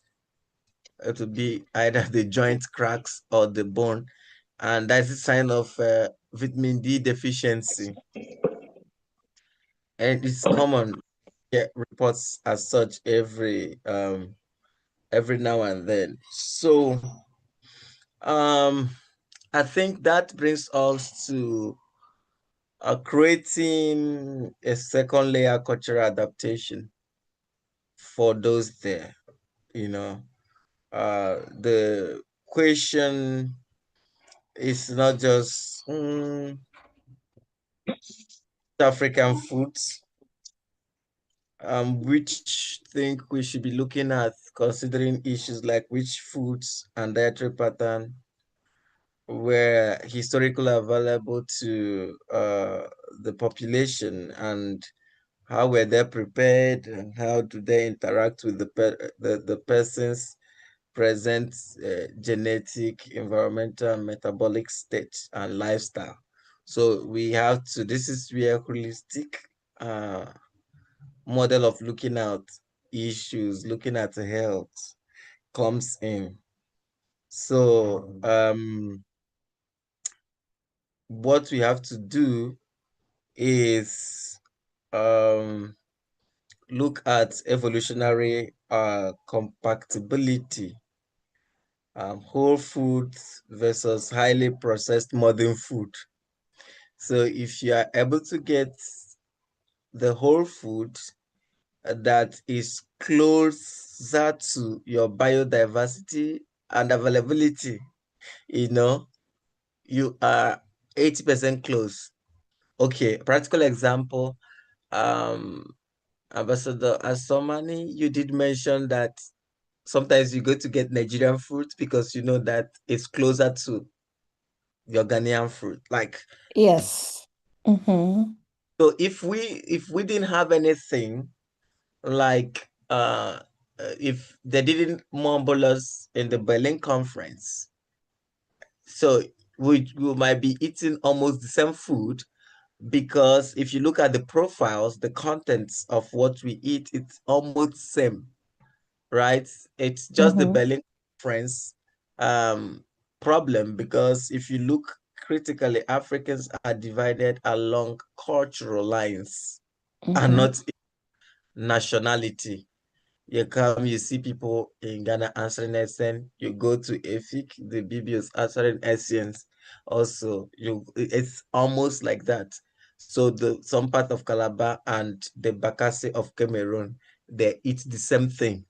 It will be either the joint cracks or the bone, and that's a sign of vitamin D deficiency. And it's common, get reports as such every now and then. So I think that brings us to creating a second layer cultural adaptation for those there. The question is not just African foods, which think we should be looking at, considering issues like which foods and dietary pattern were historically available to the population, and how were they prepared, and how do they interact with the persons present genetic, environmental, and metabolic state and lifestyle. So we have to, this is where holistic model of looking at issues, looking at health comes in. So what we have to do is look at evolutionary compatibility, whole foods versus highly processed modern food. So if you are able to get the whole food that is closer to your biodiversity and availability, you are 80% close. Okay, practical example, Ambassador Asomani, you did mention that sometimes you go to get Nigerian fruit because you know that it's closer to your Ghanaian fruit. Like, Yes. Mm-hmm. so if we didn't have anything, like if they didn't mumble us in the Berlin conference, so we might be eating almost the same food, because if you look at the profiles, the contents of what we eat, it's almost same, right? It's just the Mm-hmm. Berlin Conference problem, because if you look critically, Africans are divided along cultural lines and Mm-hmm. not nationality. You come, you see people in Ghana answering SN, you go to Efik, the BBOs answering SCNs. Also, it's almost like that. So some part of Calabar and the Bakassi of Cameroon, they eat the same thing,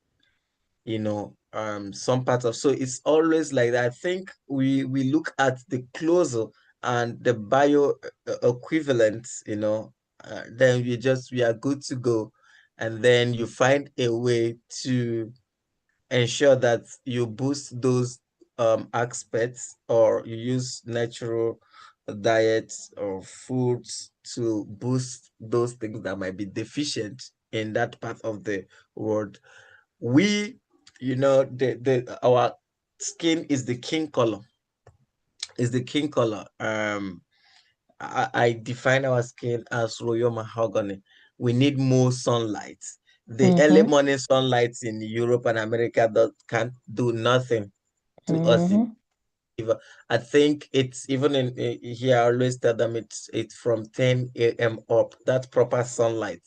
some part of, so it's always like that. I think we look at the closer and the bio equivalent, then we are good to go. And then you find a way to ensure that you boost those aspects, or you use natural diets or foods to boost those things that might be deficient in that part of the world. We, our skin is the king color. I define our skin as royal mahogany. We need more sunlight. The early Mm-hmm. morning sunlight in Europe and America can't do nothing to us. Mm-hmm. I think it's even in here. I always tell them it's from 10 a.m. up. That's proper sunlight.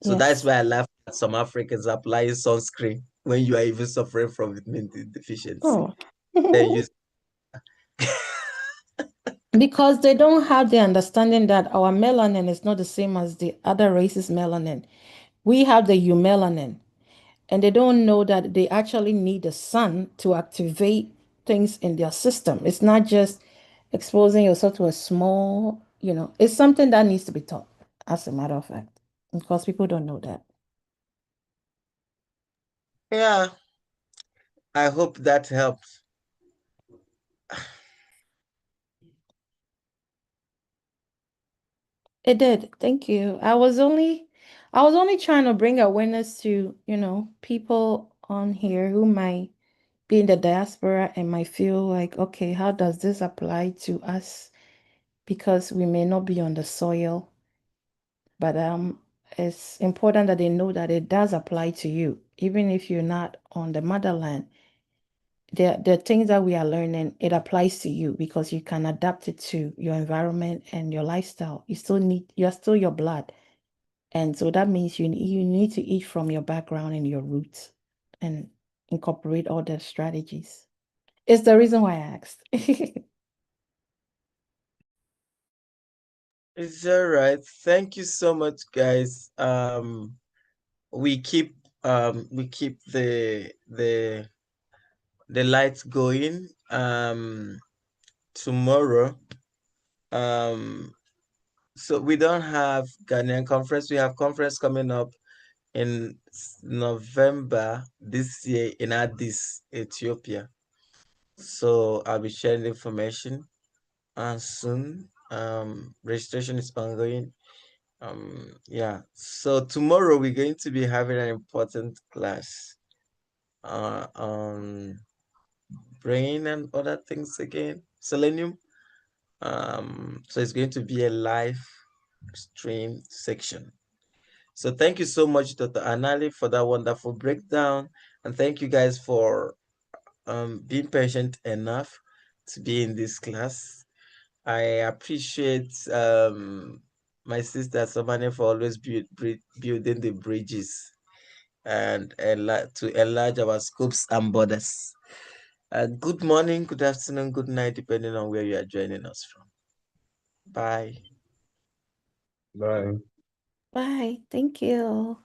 So that's Yes. why I laugh at some Africans applying sunscreen when you are even suffering from vitamin D deficiency. Oh. Then you Because they don't have the understanding that our melanin is not the same as the other races' melanin. We have the eumelanin, and they don't know that they actually need the sun to activate things in their system. It's not just exposing yourself to a small, it's something that needs to be taught, as a matter of fact, because people don't know that. yeah, I hope that helps. It did. Thank you. I was only trying to bring awareness to, people on here who might be in the diaspora and might feel like, okay, how does this apply to us? Because we may not be on the soil, but it's important that they know that it does apply to you, even if you're not on the motherland. The things that we are learning, it applies to you because you can adapt it to your environment and your lifestyle. You're still your blood. And so that means you need to eat from your background and your roots and incorporate all the strategies. It's the reason why I asked. It's all right. Thank you so much, guys. We keep the lights going. Tomorrow, so we don't have Ghanaian conference. We have conference coming up in November this year in Addis, Ethiopia. So I'll be sharing information soon. Registration is ongoing. Yeah. So tomorrow we're going to be having an important class on brain and other things again. Selenium. So it's going to be a live stream section. So thank you so much, Dr. Anali, for that wonderful breakdown. And thank you guys for being patient enough to be in this class. I appreciate my sister Samane for always building the bridges and to enlarge our scopes and borders. Good morning, good afternoon, good night, depending on where you are joining us from. Bye. Bye. Bye. Thank you.